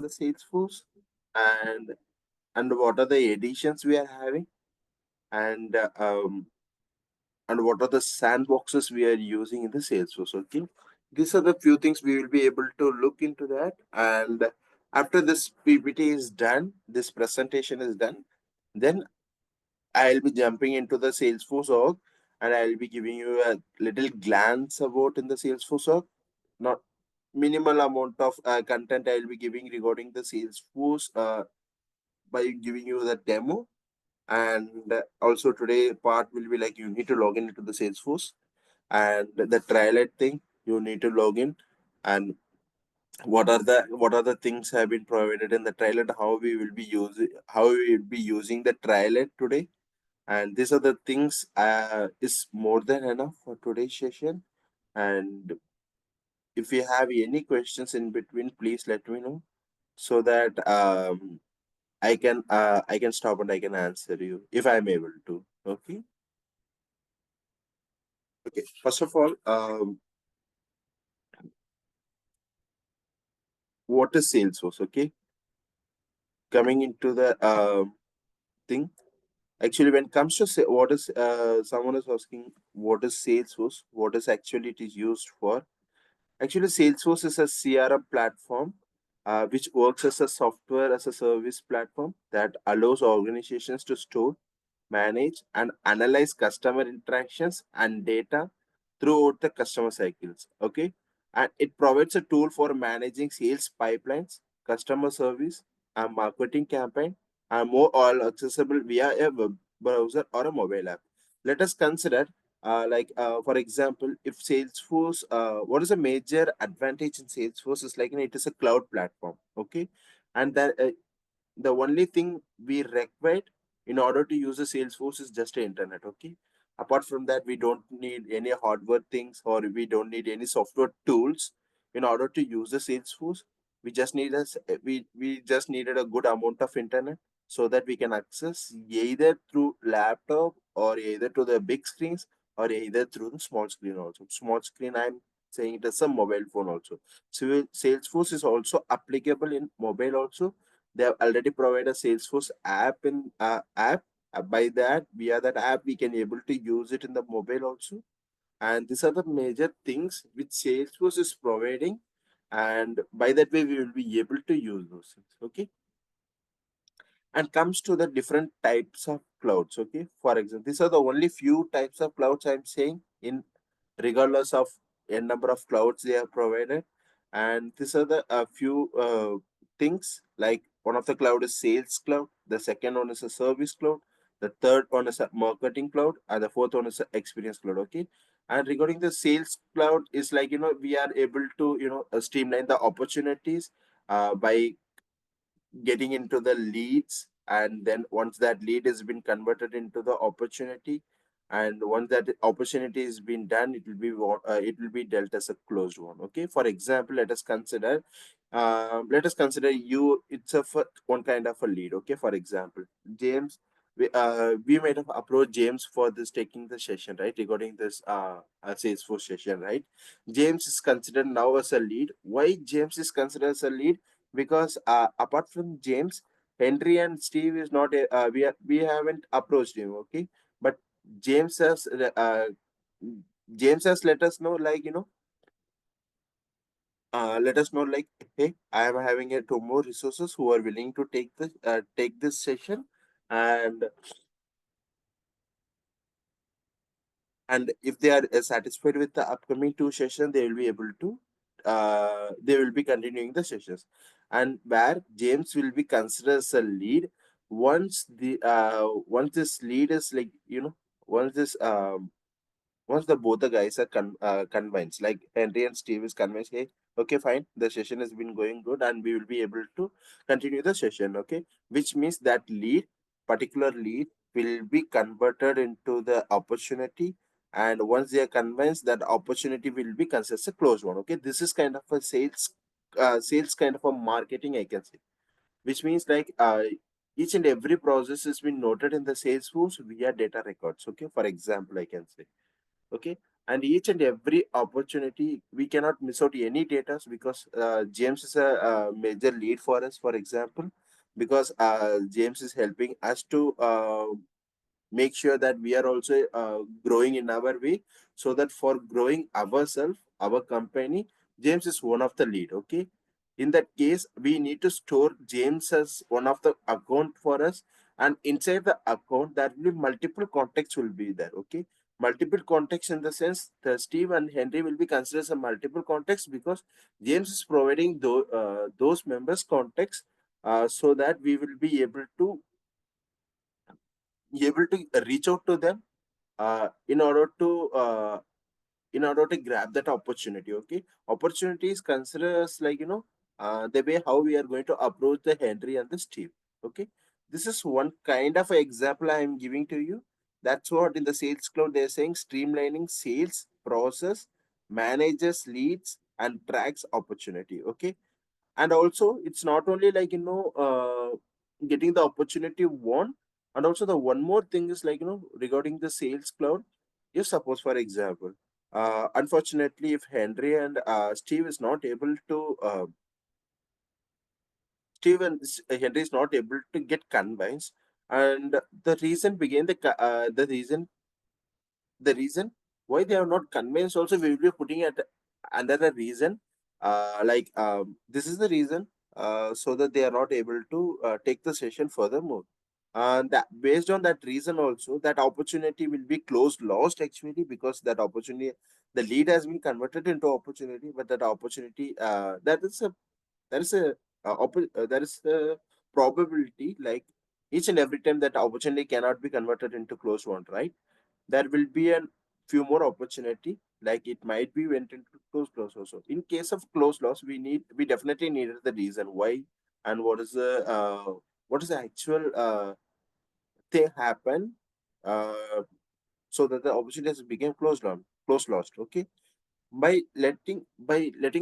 Salesforce, and what are the editions we are having, and what are the sandboxes we are using in the Salesforce. Okay, these are the few things we will be able to look into that. And after this PPT is done, this presentation is done, then I'll be jumping into the Salesforce org, and I'll be giving you a little glance about in the Salesforce org. Not minimal amount of content I'll be giving regarding the Salesforce by giving you the demo. And also today part will be like you need to log in into the Salesforce, and the trialite thing you need to log in, and what are the things have been provided in the trialite, how we will be using the trialite today. And these are the things is more than enough for today's session. And if you have any questions in between, please let me know, so that I can stop and I can answer you if I'm able to. Okay. Okay. First of all, what is Salesforce? Okay. Coming into the thing. Actually, when it comes to say what is someone is asking what is Salesforce, what is actually it is used for. Actually, Salesforce is a CRM platform which works as a software as a service platform that allows organizations to store, manage, and analyze customer interactions and data throughout the customer cycles. Okay. And it provides a tool for managing sales pipelines, customer service, and marketing campaign, and more all accessible via a web browser or a mobile app. Let us consider for example, if Salesforce, what is a major advantage in Salesforce is like, it is a cloud platform. Okay. And that the only thing we require in order to use a Salesforce is just the internet. Okay. Apart from that, we don't need any hardware things, or we don't need any software tools in order to use the Salesforce. We just need we just needed a good amount of internet, so that we can access either through laptop, or either to the big screens, or either through the small screen also. Small screen, I'm saying it as a mobile phone also. So Salesforce is also applicable in mobile also. They have already provided a Salesforce app in app. By that, via that app, we can able to use it in the mobile also. And these are the major things which Salesforce is providing. And by that way, we will be able to use those things. Okay. And comes to the different types of clouds. Okay. For example, these are the only few types of clouds I'm saying, in regardless of a number of clouds they have provided. And these are the few things, like one of the cloud is sales cloud, the second one is a service cloud, the third one is a marketing cloud, and the fourth one is a experience cloud. Okay. And regarding the sales cloud is like, we are able to streamline the opportunities by getting into the leads. And then once that lead has been converted into the opportunity, and once that opportunity has been done, it will be dealt as a closed one. Okay. For example, let us consider you, it's a one kind of a lead. Okay. For example, James, we might have approached James for this taking the session, right, regarding this Salesforce session, right? James is considered now as a lead. Why James is considered as a lead? Because apart from James, Henry and Steve is not we haven't approached him. Okay. But James has let us know, like, let us know, like, hey, I am having two more resources who are willing to take this session. and and if they are satisfied with the upcoming two sessions, they will be able to they will be continuing the sessions. And where James will be considered as a lead, once this lead is like, once this once the both the guys are convinced, like Henry and Steve is convinced, hey, okay, fine, the session has been going good, and we will be able to continue the session. Okay. Which means that particular lead will be converted into the opportunity. And once they are convinced, that opportunity will be considered a closed one. Okay. This is kind of a sales kind of a marketing, I can say. Which means like, each and every process has been noted in the Salesforce via data records. Okay. For example, I can say. Okay. and each and every opportunity we cannot miss out any data, because James is a major lead for us, for example, because James is helping us to make sure that we are also growing in our way, so that for growing ourselves, our company, James is one of the lead. Okay, in that case we need to store James as one of the account for us, and inside the account there will be multiple contacts will be there. Okay, multiple contacts in the sense the Steve and Henry will be considered as a multiple contacts, because James is providing those members contacts, so that we will be able to reach out to them, in order to grab that opportunity. Okay, opportunity is considered as, like, the way how we are going to approach the Henry and the Steve. Okay, this is one kind of example I am giving to you. That's what in the Sales Cloud they're saying: streamlining sales process, manages leads and tracks opportunity. Okay, and also it's not only, like, getting the opportunity one, and also the one more thing is, like, regarding the Sales Cloud. If suppose, for example, unfortunately, if Henry and Steve is not able to Henry is not able to get convinced, and the reason why they are not convinced also, we will be putting at another reason, like, this is the reason, so that they are not able to take the session furthermore, and that, based on that reason also, that opportunity will be closed lost actually, because that opportunity, the lead has been converted into opportunity, but that opportunity, there is a probability, like, each and every time that opportunity cannot be converted into closed one, right? There will be a few more opportunity, like it might be went into close loss also. In case of close loss, we definitely needed the reason why, and what is the actual thing happen, uh, so that the opportunities became close lost. Okay, by letting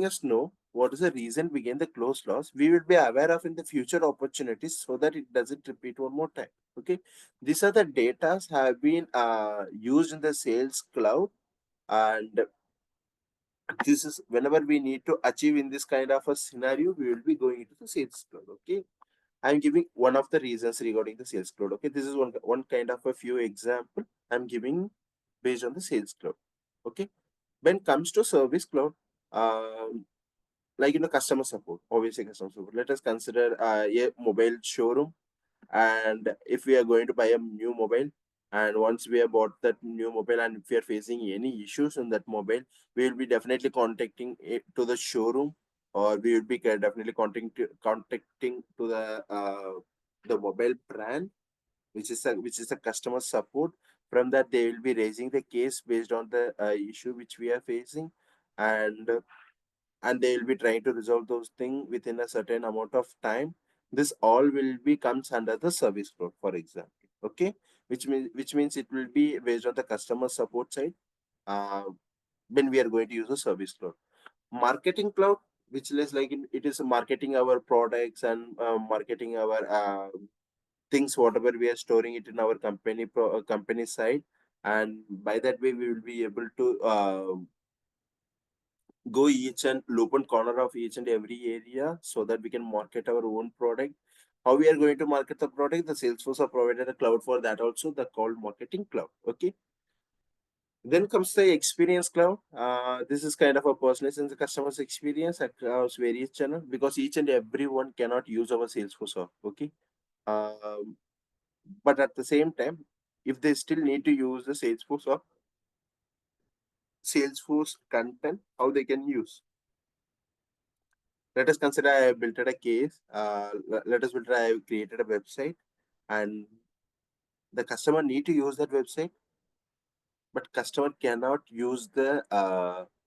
us know what is the reason began the close loss, we will be aware of in the future opportunities, so that it doesn't repeat one more time. Okay, these are the data have been used in the Sales Cloud, and this is whenever we need to achieve in this kind of a scenario, we will be going into the Sales Cloud. Okay, I'm giving one of the reasons regarding the Sales Cloud. Okay, this is one kind of a few example I'm giving based on the Sales Cloud. Okay, when it comes to Service Cloud, um, like, customer support, obviously customer support, let us consider a mobile showroom, and if we are going to buy a new mobile, and once we have bought that new mobile, and if we are facing any issues in that mobile, we will be definitely contacting it to the showroom, or we will be definitely contacting to the mobile brand, which is a customer support. From that, they will be raising the case based on the issue which we are facing, and they will be trying to resolve those things within a certain amount of time. This all will be comes under the Service Cloud, for example. Okay, which means it will be based on the customer support side, uh, when we are going to use the Service Cloud. Marketing Cloud, which is like it is marketing our products, and marketing our things, whatever we are storing it in our company side, and by that way we will be able to go each and loop and corner of each and every area, so that we can market our own product. How we are going to market the product? The Salesforce have provided a cloud for that also, the called Marketing Cloud. Okay. Then comes the Experience Cloud. This is kind of a personalization the customer's experience across various channels, because each and everyone cannot use our Salesforce. Okay. Um, but at the same time, if they still need to use the Salesforce content, how they can use? Let us consider I have built a case. Let us build I have created a website, and the customer need to use that website, but customer cannot use the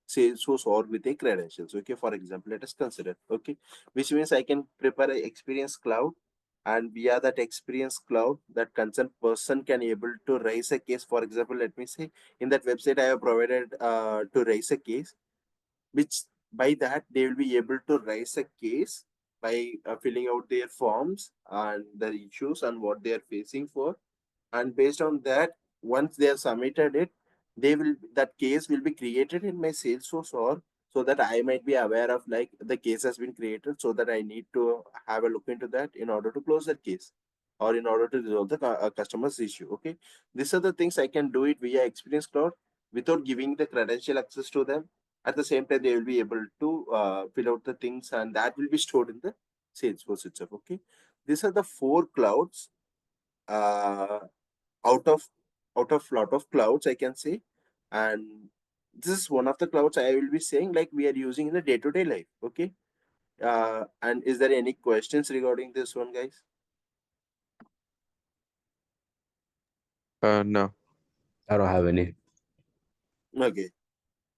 Salesforce or with a credentials. Okay, for example, let us consider. Okay, which means I can prepare a Experience Cloud, and via that Experience Cloud, that concerned person can able to raise a case. For example, let me say in that website I have provided to raise a case, which by that they will be able to raise a case by filling out their forms and the issues and what they are facing for, and based on that, once they have submitted it, they will, that case will be created in my Salesforce, or so that I might be aware of like the case has been created, so that I need to have a look into that in order to close that case, or in order to resolve the customer's issue. Okay, these are the things I can do it via Experience Cloud without giving the credential access to them. At the same time, they will be able to fill out the things, and that will be stored in the Salesforce itself. Okay, these are the four clouds uh, out of lot of clouds, I can say. And this is one of the clouds I will be saying like we are using in the day-to-day life. Okay, and is there any questions regarding this one, guys? No. I don't have any. Okay,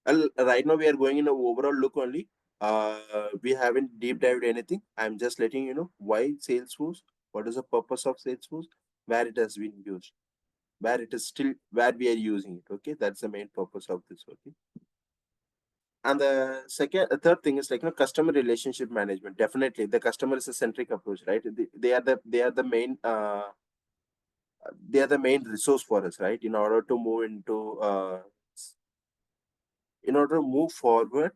well, right now we are going in an overall look only. We haven't deep dived anything. I'm just letting you know why Salesforce, what is the purpose of Salesforce, where it has been used, where it is still, where we are using it. Okay, that's the main purpose of this. Okay, and the third thing is like, customer relationship management. Definitely, the customer is a centric approach, right? They are the main they are the main resource for us, right? In order to move forward,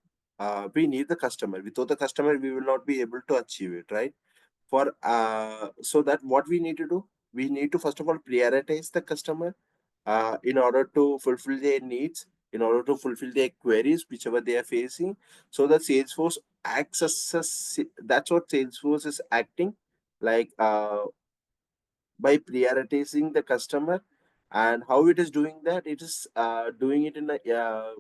we need the customer. Without the customer, we will not be able to achieve it, right? For so that what we need to do, we need to first of all prioritize the customer in order to fulfill their needs, in order to fulfill their queries, whichever they are facing. So that Salesforce acts as that's what Salesforce is acting like, by prioritizing the customer. And how it is doing that, it is doing it in a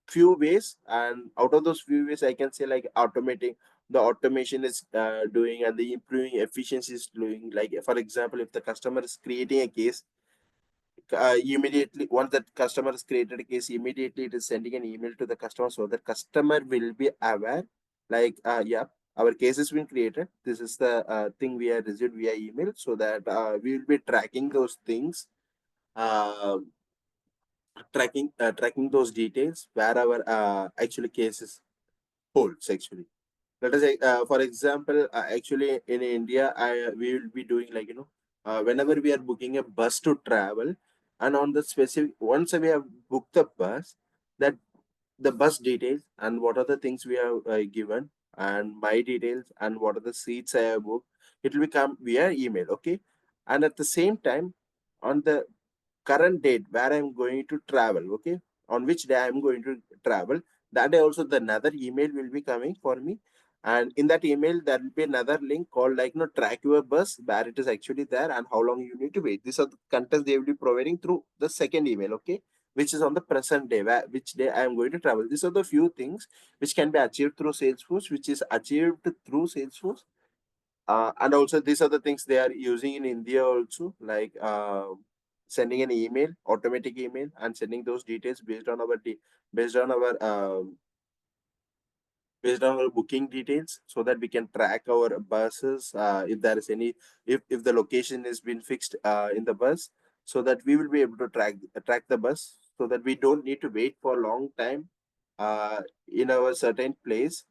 few ways, and out of those few ways I can say like automating, the automation is doing, and the improving efficiency is doing. Like for example, if the customer is creating a case, immediately once that customer has created a case, immediately it is sending an email to the customer, so that customer will be aware like, yeah, our case has been created, this is the thing we have received via email, so that we will be tracking those things, uh, tracking those details where our actually cases holds actually. Let us say, for example, actually in India, we will be doing like, whenever we are booking a bus to travel, and on the specific, once we have booked the bus, that the bus details and what are the things we have given, and my details and what are the seats I have booked, it will become via email. Okay, and at the same time, on the current date where I'm going to travel, okay, on which day I'm going to travel, that day also the another email will be coming for me. And in that email, there will be another link called like, track your bus, where it is actually there and how long you need to wait. These are the contents they will be providing through the second email, okay, which is on the present day, where which day I am going to travel. These are the few things which can be achieved through Salesforce, which is achieved through Salesforce. And also these are the things they are using in India also, like sending an email, automatic email, and sending those details based on our based on our booking details, so that we can track our buses, if there is any, if the location has been fixed in the bus, so that we will be able to track the bus, so that we don't need to wait for a long time in our certain place,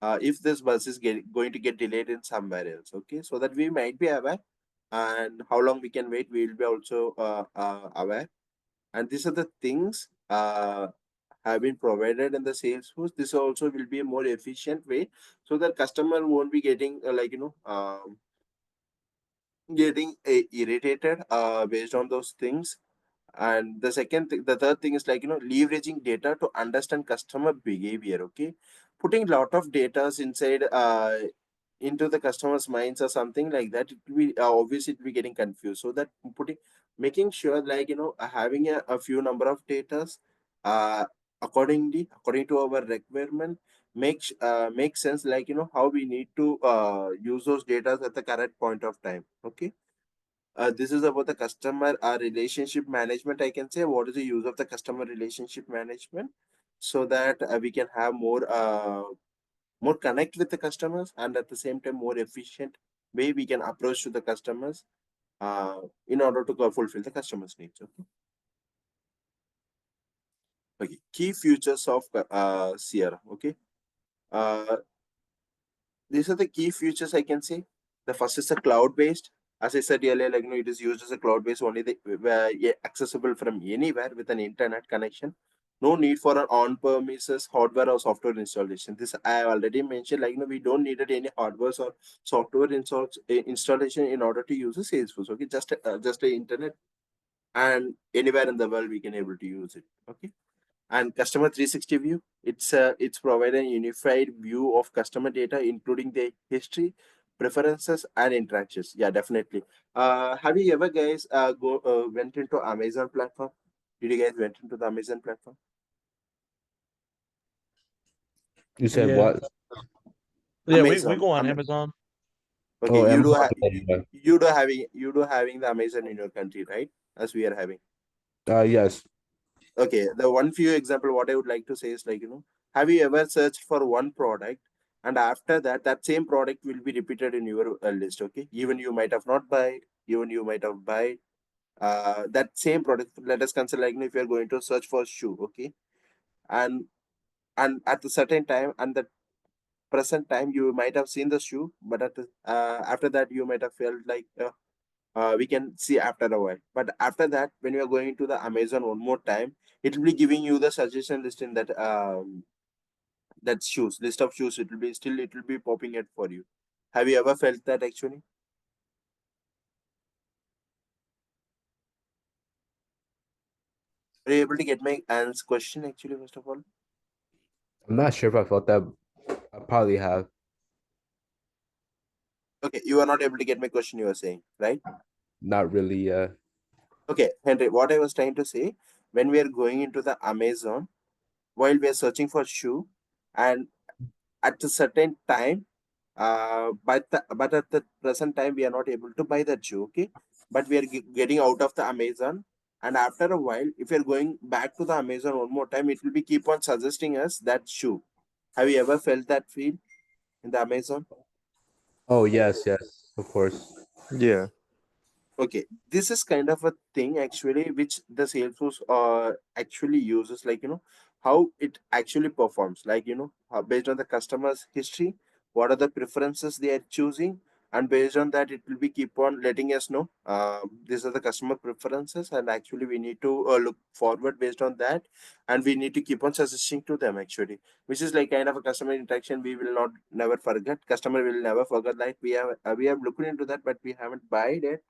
if this bus is going to get delayed in somewhere else. Okay, so that we might be aware, and how long we can wait, we will be also aware. And these are the things have been provided in the Salesforce. This also will be a more efficient way, so that customer won't be getting getting irritated based on those things. And the third thing is like, leveraging data to understand customer behavior. Okay, putting lot of data inside into the customer's minds or something like that, it will be obviously it will be getting confused. So that putting, making sure like, having a few number of datas uh according to our requirement, makes sense, like, how we need to use those data at the correct point of time. Okay, this is about the customer relationship management, I can say. What is the use of the customer relationship management, so that we can have more connect with the customers, and at the same time more efficient way we can approach to the customers in order to fulfill the customers needs. Okay, okay. Key features of CRM. Okay, uh, these are the key features I can say. The first is the cloud based. As I said earlier, like it is used as a cloud base only, yeah, accessible from anywhere with an internet connection. No need for an on-premises hardware or software installation. This I already mentioned. Like we don't needed any hardware or software installation in order to use a Salesforce. Okay, just a internet, and anywhere in the world we can able to use it. Okay. And customer 360 view, it's providing a unified view of customer data, including the history, preferences, and interactions. Yeah, definitely. Have you ever guys go went into Amazon platform? Did you guys went into the Amazon platform? You said Yeah. what? Yeah, we Amazon. go on Amazon. Okay, Oh, you do Amazon. Yeah. you do having the Amazon in your country, right? As we are having. Yes. Okay, the one few example what I would like to say is like have you ever searched for one product, and after that that same product will be repeated in your list? Okay, even you might have not buy, even you might have buy that same product. Let us consider like if you are going to search for shoe, okay, and at a certain time and the present time you might have seen the shoe, but at the, after that you might have felt like we can see after a while. But after that, when you are going to the Amazon one more time, it will be giving you the suggestion list in that shoes list of shoes. It will be popping it for you. Have you ever felt that actually? Are you able to get my answer question actually? First of all, I'm not sure if I felt that. I probably have. okay, you are not able to get my question. You are saying right? Not really. Okay, Henry. What I was trying to say, when we are going into the Amazon while we are searching for shoe, and at a certain time but at the present time we are not able to buy that shoe, okay, but we are getting out of the Amazon, and after a while if you're going back to the Amazon one more time, it will be keep on suggesting us that shoe. Have you ever felt that feel in the Amazon? Oh, yes, yes, of course. Yeah. Okay, this is kind of a thing actually which the Salesforce actually uses, like how it actually performs, like based on the customer's history, what are the preferences they are choosing, and based on that it will be keep on letting us know these are the customer preferences, and actually we need to look forward based on that, and we need to keep on suggesting to them actually, which is like kind of a customer interaction we will not never forget. Customer will never forget, like we have looked into that but we haven't buyed it,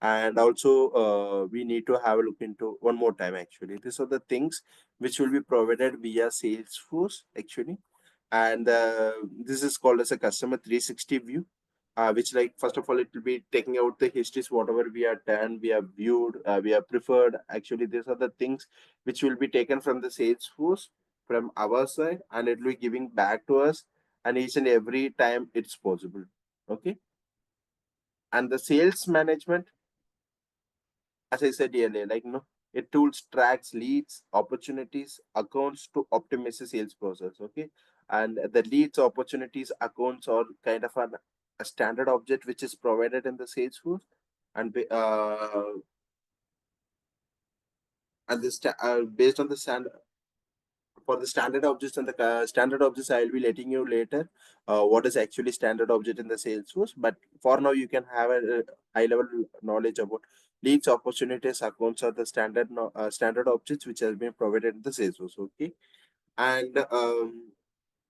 and also we need to have a look into one more time actually. These are the things which will be provided via Salesforce actually, and this is called as a customer 360 view, which like first of all it will be taking out the histories whatever we have done, we have viewed, we have preferred. Actually these are the things which will be taken from the Salesforce from our side, and it will be giving back to us, and each and every time it's possible. Okay, and the sales management, as I said earlier, like it tools tracks leads, opportunities, accounts to optimize the sales process. Okay, and the leads, opportunities, accounts are kind of a standard object which is provided in the Salesforce, and based on the standard, for the standard objects and the standard objects, I will be letting you later what is actually standard object in the Salesforce. But for now, you can have a high level knowledge about leads, opportunities, accounts are the standard standard objects which has been provided in the Salesforce. Okay, and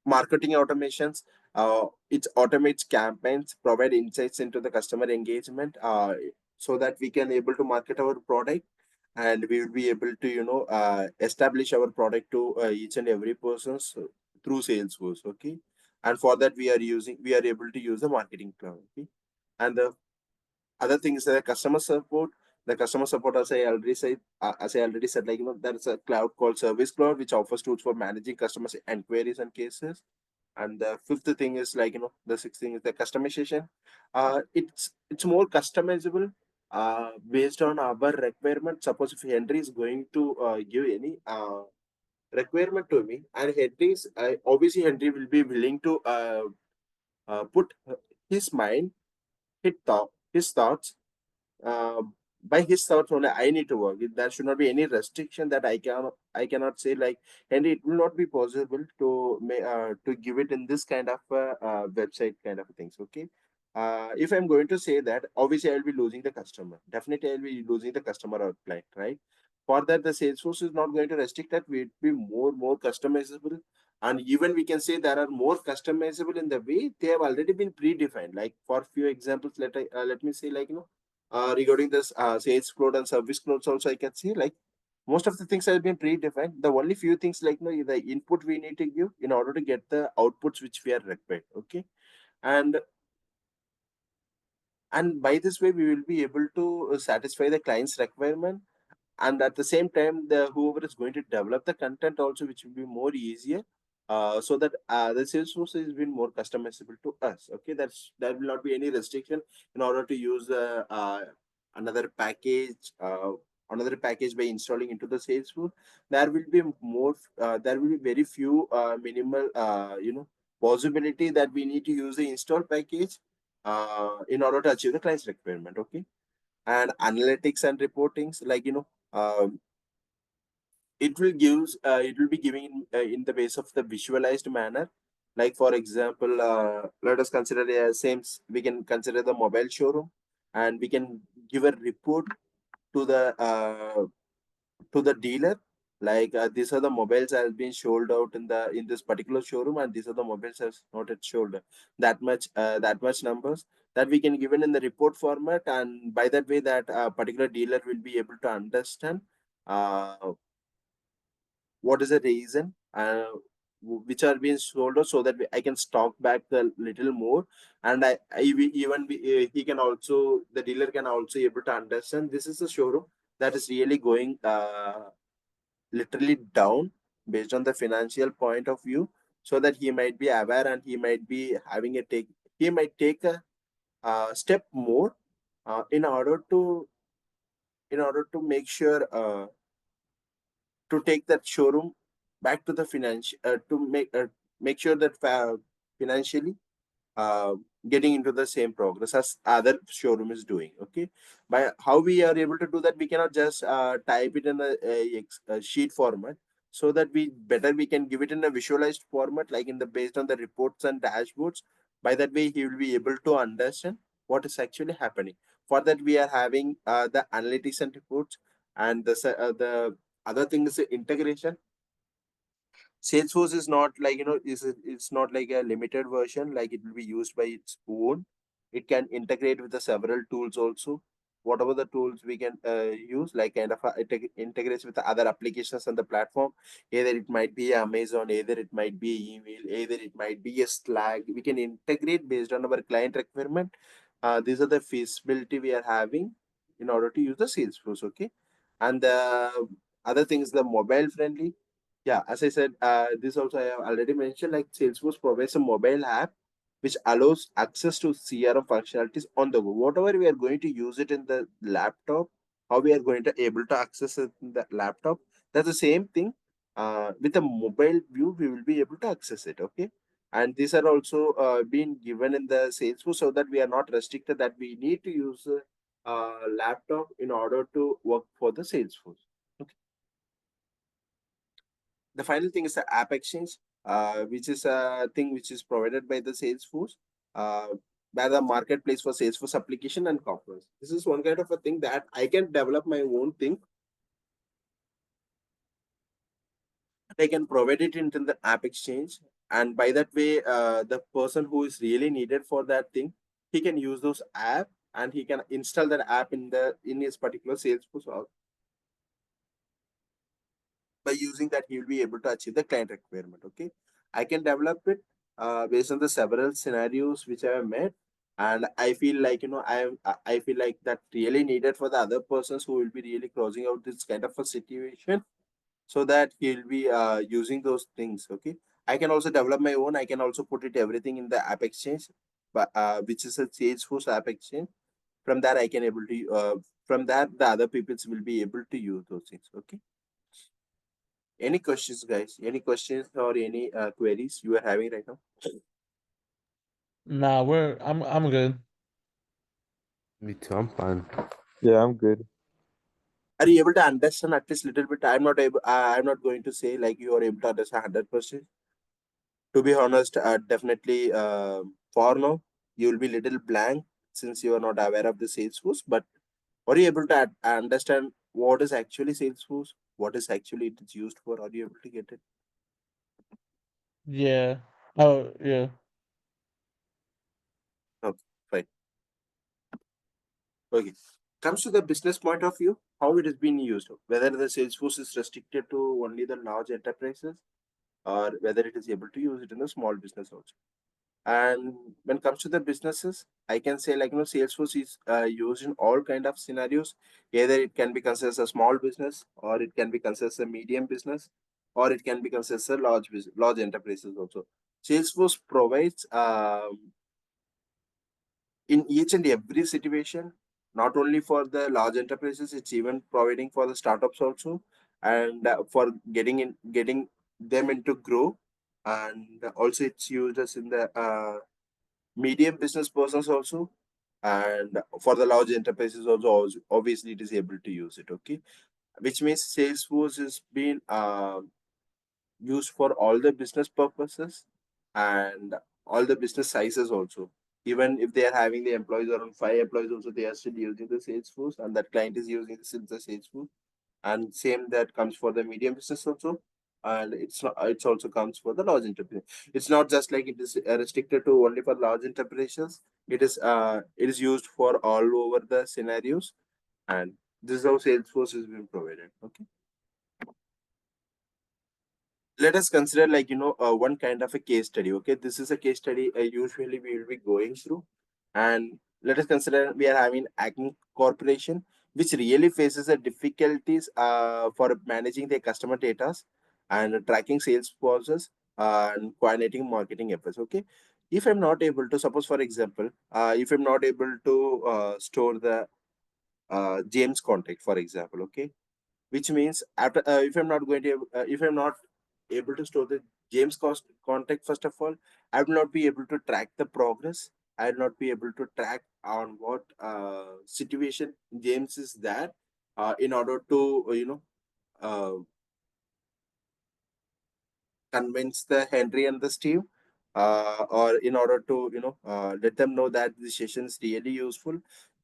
marketing automations. It automates campaigns, provide insights into the customer engagement, so that we can able to market our product, and we will be able to establish our product to each and every person through Salesforce. Okay, and for that we are able to use the marketing cloud. Okay, and the other thing is the customer support. The customer support, as I already said, like there's a cloud called Service Cloud, which offers tools for managing customers' enquiries and cases. And the fifth thing is like the sixth thing is the customization. It's more customizable based on our requirement. Suppose if Henry is going to give any requirement to me, and obviously Henry will be willing to put his mind, his thoughts, uh, by his thoughts only I need to work. There should not be any restriction that I cannot say like, and it will not be possible to give it in this kind of website kind of things. Okay, if I'm going to say that, obviously I'll be losing the customer. Definitely I'll be losing the customer or client, right? For that, the Salesforce is not going to restrict that. Will be more customizable, and even we can say there are more customizable in the way they have already been predefined. Like for few examples, let me say, like, regarding this sales cloud and service clouds also, I can say, like, most of the things have been predefined. The only few things, like, the input we need to give in order to get the outputs which we are required. Okay. and and by this way we will be able to satisfy the client's requirement, and at the same time the whoever is going to develop the content also, which will be more easier, so that the Salesforce is been more customizable to us. Okay, there will not be any restriction in order to use another package another package by installing into the Salesforce. There will be there will be very few minimal possibility that we need to use the install package in order to achieve the client's requirement. Okay. And analytics and reportings, like, it will be giving in the base of the visualized manner. Like for example, let us consider we can consider the mobile showroom, and we can give a report to the dealer, like, these are the mobiles has been sold out in this particular showroom, and these are the mobiles has not yet sold that much numbers, that we can give it in the report format. And by that way, that particular dealer will be able to understand uh, what is the reason which are being sold out, so that I can stock back a little more. And he can also, the dealer can also able to understand this is a showroom that is really going literally down based on the financial point of view, so that he might be aware, and he might take a step more in order to make sure to take that showroom back to the financial to make sure that financially uh, getting into the same progress as other showroom is doing. Okay. By how we are able to do that, we cannot just type it in a sheet format, so that we can give it in a visualized format, like in the based on the reports and dashboards. By that way, he will be able to understand what is actually happening. For that, we are having the analytics and reports, and the other thing is the integration. Salesforce is not like, it's not like a limited version, like it will be used by its own. It can integrate with the several tools also. Whatever the tools we can use, like kind of integrates with the other applications on the platform. Either it might be Amazon, either it might be email, either it might be a Slack. We can integrate based on our client requirement. These are the feasibility we are having in order to use the Salesforce. Okay. And the other thing is the mobile friendly. Yeah, as I said, this also I have already mentioned, like Salesforce provides a mobile app which allows access to CRM functionalities on the go. Whatever we are going to use it in the laptop, how we are going to able to access it in the laptop, that's the same thing. With a mobile view, we will be able to access it. Okay. And these are also being given in the Salesforce, so that we are not restricted that we need to use a laptop in order to work for the Salesforce. Okay. The final thing is the app exchange, which is a thing which is provided by the Salesforce, uh, by the marketplace for Salesforce application and components. This is one kind of a thing that I can develop my own thing. I can provide it into the app exchange, and by that way, the person who is really needed for that thing, he can use those app, and he can install that app in his particular Salesforce. By using that, he will be able to achieve the client requirement. Okay. I can develop it based on the several scenarios which I have met, and I feel like, I feel like that really needed for the other persons who will be really crossing out this kind of a situation, so that he'll be using those things. Okay. I can also develop my own. I can also put it everything in the app exchange, but which is a Salesforce app exchange. From that, I can able to from that, the other peoples will be able to use those things. Okay. Any questions, guys? Any questions or any queries you are having right now? Nah, I'm good. Me too. I'm fine. Yeah, I'm good. Are you able to understand at least little bit? I'm not able. I'm not going to say like you are able to understand 100%. To be honest, definitely for now you will be little blank since you are not aware of the Salesforce. But are you able to understand what is actually Salesforce? What is actually it is used for? Are you able to get it? Yeah. Oh, yeah. Okay, fine. Okay. Comes to the business point of view, how it is being used, whether the Salesforce is restricted to only the large enterprises or whether it is able to use it in the small business also. And when it comes to the businesses, I can say like Salesforce is used in all kind of scenarios. Either it can be considered as a small business, or it can be considered as a medium business, or it can be considered as a large business, large enterprises also. Salesforce provides in each and every situation, not only for the large enterprises, it's even providing for the startups also, and for getting them into grow, and also it's used as in the medium business persons also, and for the large enterprises also, obviously it is able to use it. Okay, which means Salesforce is being used for all the business purposes and all the business sizes also. Even if they are having the employees around 5 employees also, they are still using the Salesforce, and that client is using the Salesforce. And same that comes for the medium business also, and it's not, it's also comes for the large enterprise. It's not just like it is restricted to only for large enterprises. It is used for all over the scenarios, and this is how Salesforce is being provided. Okay, let us consider like one kind of a case study. Okay, this is a case study usually we will be going through, and let us consider we are having Acme Corporation, which really faces the difficulties for managing their customer data and tracking sales process and coordinating marketing efforts. Okay, if I'm not able to, suppose for example, if I'm not able to store the James contact, for example, okay, which means after if I'm not going to if I'm not able to store the James cost contact, first of all, I will not be able to track the progress. I will not be able to track on what situation James is there in order to uh, convince the Henry and the Steve, or in order to let them know that the session is really useful.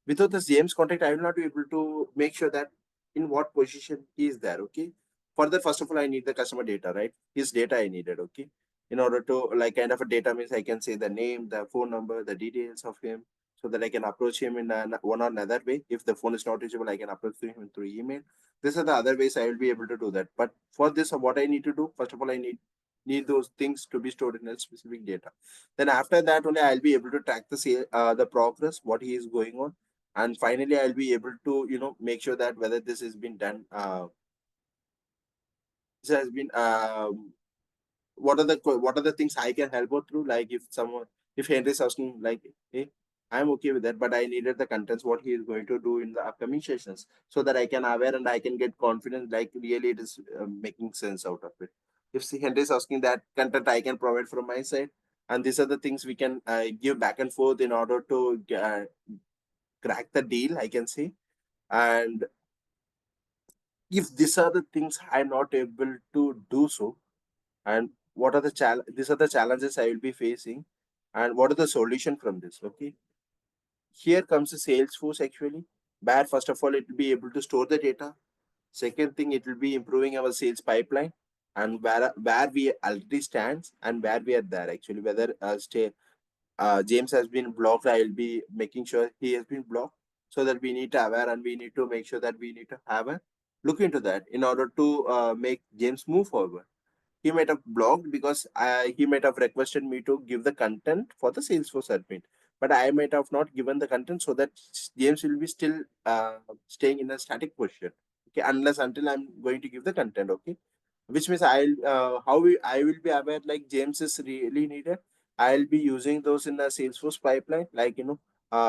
Without this James contact, I will not be able to make sure that in what position he is there. Okay. For that, first of all, I need the customer data, right? His data I needed. Okay. In order to like kind of a data means I can say the name, the phone number, the details of him, so that I can approach him in one or another way. If the phone is not reachable, I can approach him through email. These are the other ways I will be able to do that. But for this, what I need to do, first of all, I need those things to be stored in a specific data. Then after that only I'll be able to track the progress, what he is going on, and finally I'll be able to make sure that whether this has been done. This has been what are the things I can help out through? Like if Henry is asking like, hey, I'm okay with that, but I needed the contents, what he is going to do in the upcoming sessions, so that I can aware and I can get confidence, like really it is making sense out of it. If Henry is asking that content, I can provide from my side, and these are the things we can give back and forth in order to crack the deal, I can say. And if these are the things I'm not able to do so, and what are the these are the challenges I will be facing, and what are the solution from this. Okay, here comes the Salesforce actually, where first of all it will be able to store the data. Second thing, it will be improving our sales pipeline, and where we already stands and where we are there actually, whether James has been blocked, I will be making sure he has been blocked, so that we need to aware and we need to make sure that we need to have a look into that in order to make James move forward. He might have blocked because he might have requested me to give the content for the Salesforce admin, but I might have not given the content, so that James will be still staying in a static position. Okay, unless until I'm going to give the content. Okay, which means I will be aware like James is really needed. I'll be using those in the Salesforce pipeline, like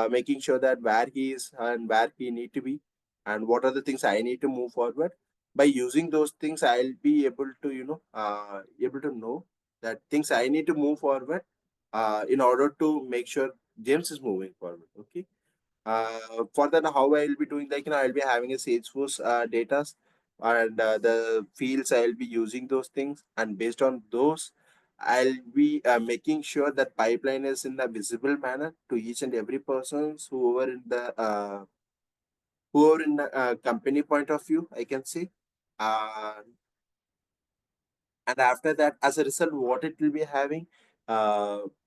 making sure that where he is and where he need to be, and what are the things I need to move forward. By using those things, I'll be able to able to know that things I need to move forward in order to make sure James is moving forward. Okay, for that, how I will be doing, like I'll be having a Salesforce data, and the fields I'll be using those things, and based on those I'll be making sure that pipeline is in a visible manner to each and every person whoever in the company point of view, I can say. Uh, and after that, as a result, what it will be having,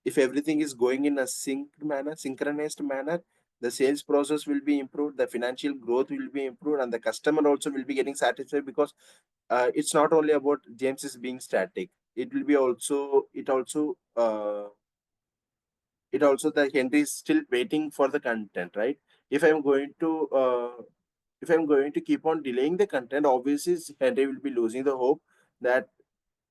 if everything is going in a synchronized manner, the sales process will be improved, the financial growth will be improved, and the customer also will be getting satisfied, because it's not only about James is being static. It will be also it also the Henry is still waiting for the content, right? If I'm going to if I'm going to keep on delaying the content, obviously Henry will be losing the hope that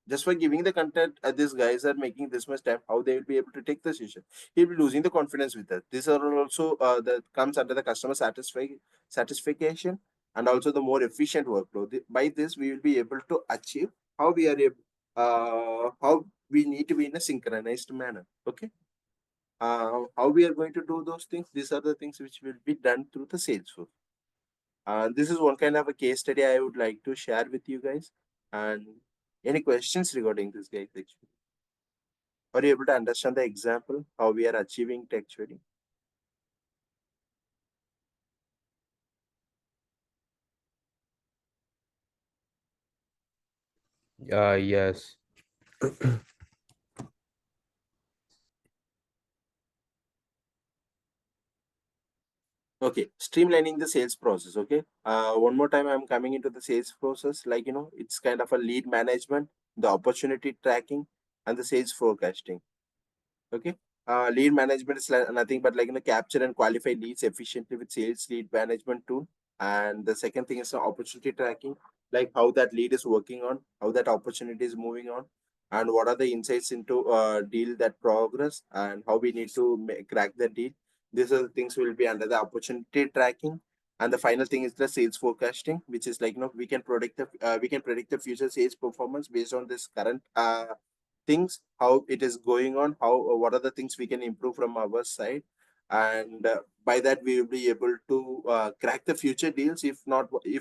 just for giving the content, these guys are making this much time. How they will be able to take the decision? He'll be losing the confidence with that. These are also that comes under the customer satisfaction, and also the more efficient workflow. By this, we will be able to achieve how we are able, how we need to be in a synchronized manner. Okay. How we are going to do those things? These are the things which will be done through the Salesforce. This is one kind of a case study I would like to share with you guys. And any questions regarding this, guys? Actually, are you able to understand the example how we are achieving it actually? Yes. Okay, streamlining the sales process. Okay, one more time, I'm coming into the sales process. Like, it's kind of a lead management, the opportunity tracking, and the sales forecasting. Okay. Lead management is nothing but, like, capture and qualify leads efficiently with sales lead management tool. And the second thing is opportunity tracking, like how that lead is working on, how that opportunity is moving on, and what are the insights into deal that progress, and how we need to crack the deal. These are the things will be under the opportunity tracking. And the final thing is the sales forecasting, which is like, we can predict the future sales performance based on this current things, how it is going on, how what are the things we can improve from our side. And by that we will be able to crack the future deals, if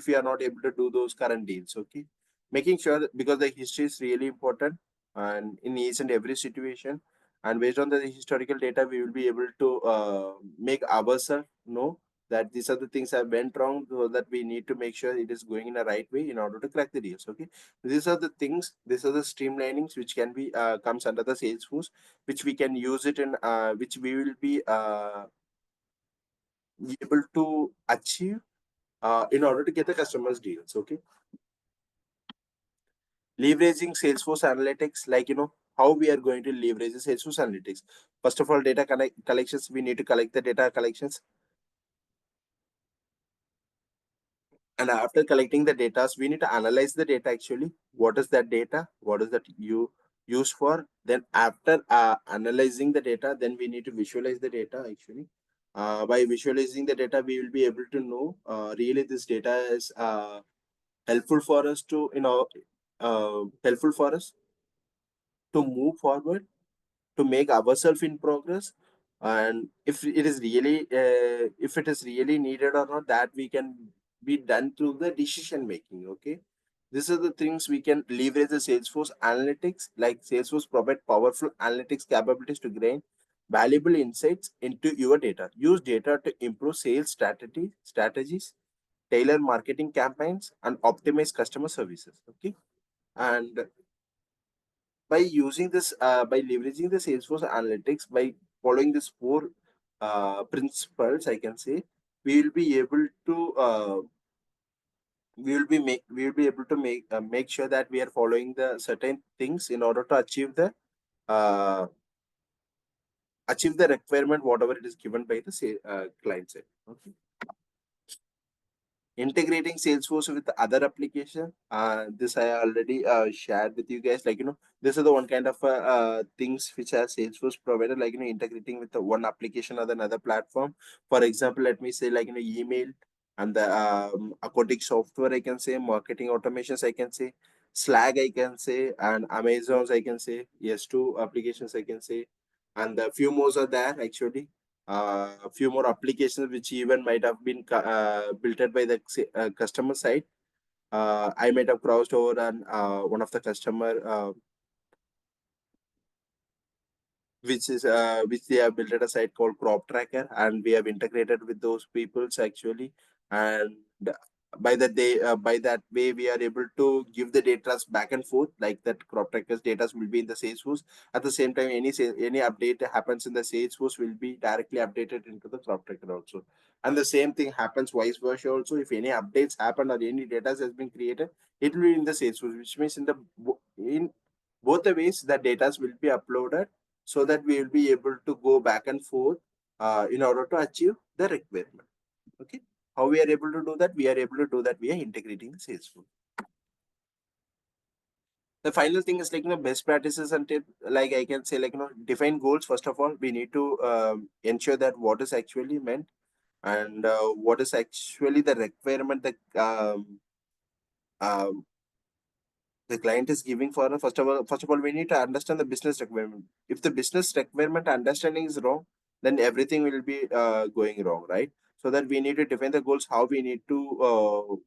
we are not able to do those current deals. Okay, making sure that, because the history is really important and in each and every situation, and based on the historical data we will be able to make ourselves know that these are the things that went wrong, so that we need to make sure it is going in the right way in order to crack the deals. Okay, these are the things, these are the streamlinings which can be comes under the Salesforce, which we can use it in, which we will be able to achieve in order to get the customers deals. Okay, leveraging Salesforce analytics, like, how we are going to leverage the Salesforce analytics. First of all, data collections. We need to collect the data collections, and after collecting the data, we need to analyze the data actually. What is that data? What is that you use for? Then after analyzing the data, then we need to visualize the data actually. By visualizing the data, we will be able to know really this data is helpful for us to, helpful for us to move forward, to make ourselves in progress. And if it is really needed or not, that we can be done through the decision making. Okay, these are the things we can leverage the Salesforce analytics. Like, Salesforce provide powerful analytics capabilities to gain valuable insights into your data. Use data to improve sales strategies, tailor marketing campaigns, and optimize customer services. Okay, and by leveraging the Salesforce analytics, by following these four principles, I can say we will be able to we will be able to make sure that we are following the certain things in order to uh, achieve the requirement whatever it is given by the client side. Okay, integrating Salesforce with other application. This I already shared with you guys. Like, this is the one kind of things which are Salesforce provided. Like, integrating with the one application or another platform. For example, let me say, like, email and the accounting software, I can say, marketing automations, I can say, Slack, I can say, and Amazon's, I can say. Yes, two applications, I can say, and a few more are there actually. A few more applications which even might have been built by the customer side. I might have crossed over on one of the customer which they have built at a site called Crop Tracker, and we have integrated with those peoples actually. And by that way, we are able to give the data back and forth, like that Crop Tracker's data will be in the Salesforce. At the same time, any update that happens in the Salesforce will be directly updated into the Crop Tracker also. And the same thing happens vice versa also. If any updates happen or any data has been created, it will be in the Salesforce, which means in both the ways the data will be uploaded, so that we will be able to go back and forth in order to achieve the requirement. Okay. How we are able to do that? We are able to do that via integrating the Salesforce. The final thing is best practices and like I can say define goals. First of all, we need to ensure that what is actually meant, and what is actually the requirement that um, the client is giving for us. First of all, we need to understand the business requirement. If the business requirement understanding is wrong, then everything will be going wrong, right? So that we need to define the goals, how we need to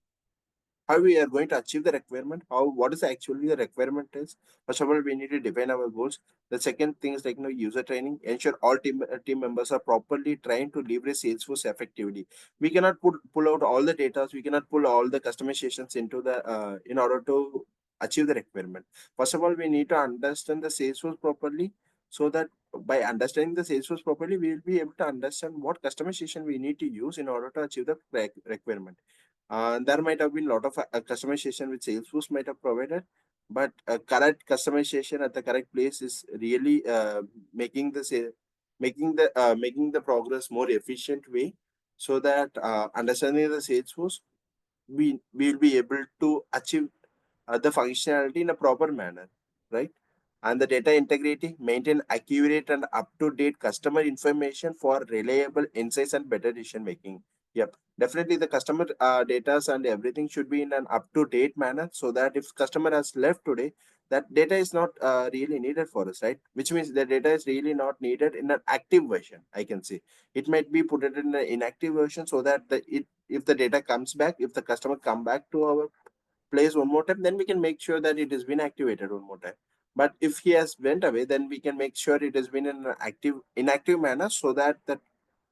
how we are going to achieve the requirement, how what is actually the requirement is. First of all, we need to define our goals. The second thing is user training. Ensure all team members are properly trained to leverage Salesforce effectively. We cannot pull out all the data, we cannot pull all the customizations into the in order to achieve the requirement. First of all, we need to understand the Salesforce properly, so that by understanding the Salesforce properly, we will be able to understand what customization we need to use in order to achieve the requirement. There might have been a lot of customization which Salesforce might have provided, but correct customization at the correct place is really making the progress more efficient way, so that understanding the Salesforce, we will be able to achieve the functionality in a proper manner, right? And the data integrity, maintain accurate and up-to-date customer information for reliable insights and better decision making. Yep, definitely the customer data and everything should be in an up-to-date manner, so that if customer has left today, that data is not really needed for us, right? Which means the data is really not needed in an active version, I can say. It might be put it in an inactive version, so that if the data comes back, if the customer come back to our plays one more time, then we can make sure that it has been activated one more time. But if he has went away, then we can make sure it has been in an inactive manner, so that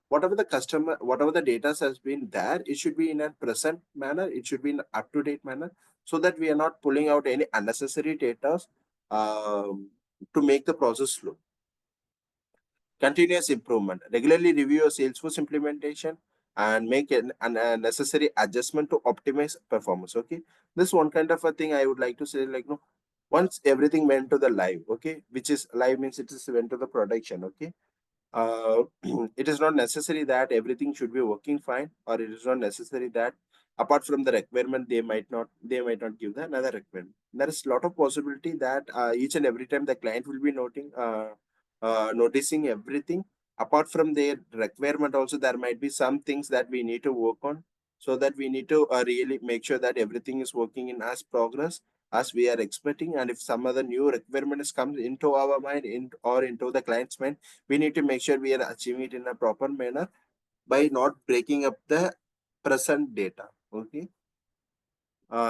whatever the data has been there, it should be in a present manner, it should be in up-to-date manner, so that we are not pulling out any unnecessary data to make the process slow. Continuous improvement. Regularly review your Salesforce implementation and make a necessary adjustment to optimize performance. Okay. This one kind of a thing I would like to say, no, once everything went to the live, okay, which is live means it is went to the production, okay. Uh, it is not necessary that everything should be working fine, or it is not necessary that apart from the requirement they might not give the another requirement. There is a lot of possibility that each and every time the client will be noticing everything. Apart from their requirement also, there might be some things that we need to work on, so that we need to really make sure that everything is working in as progress as we are expecting. And if some other new requirements comes into our mind or into the client's mind, we need to make sure we are achieving it in a proper manner by not breaking up the present data. Okay.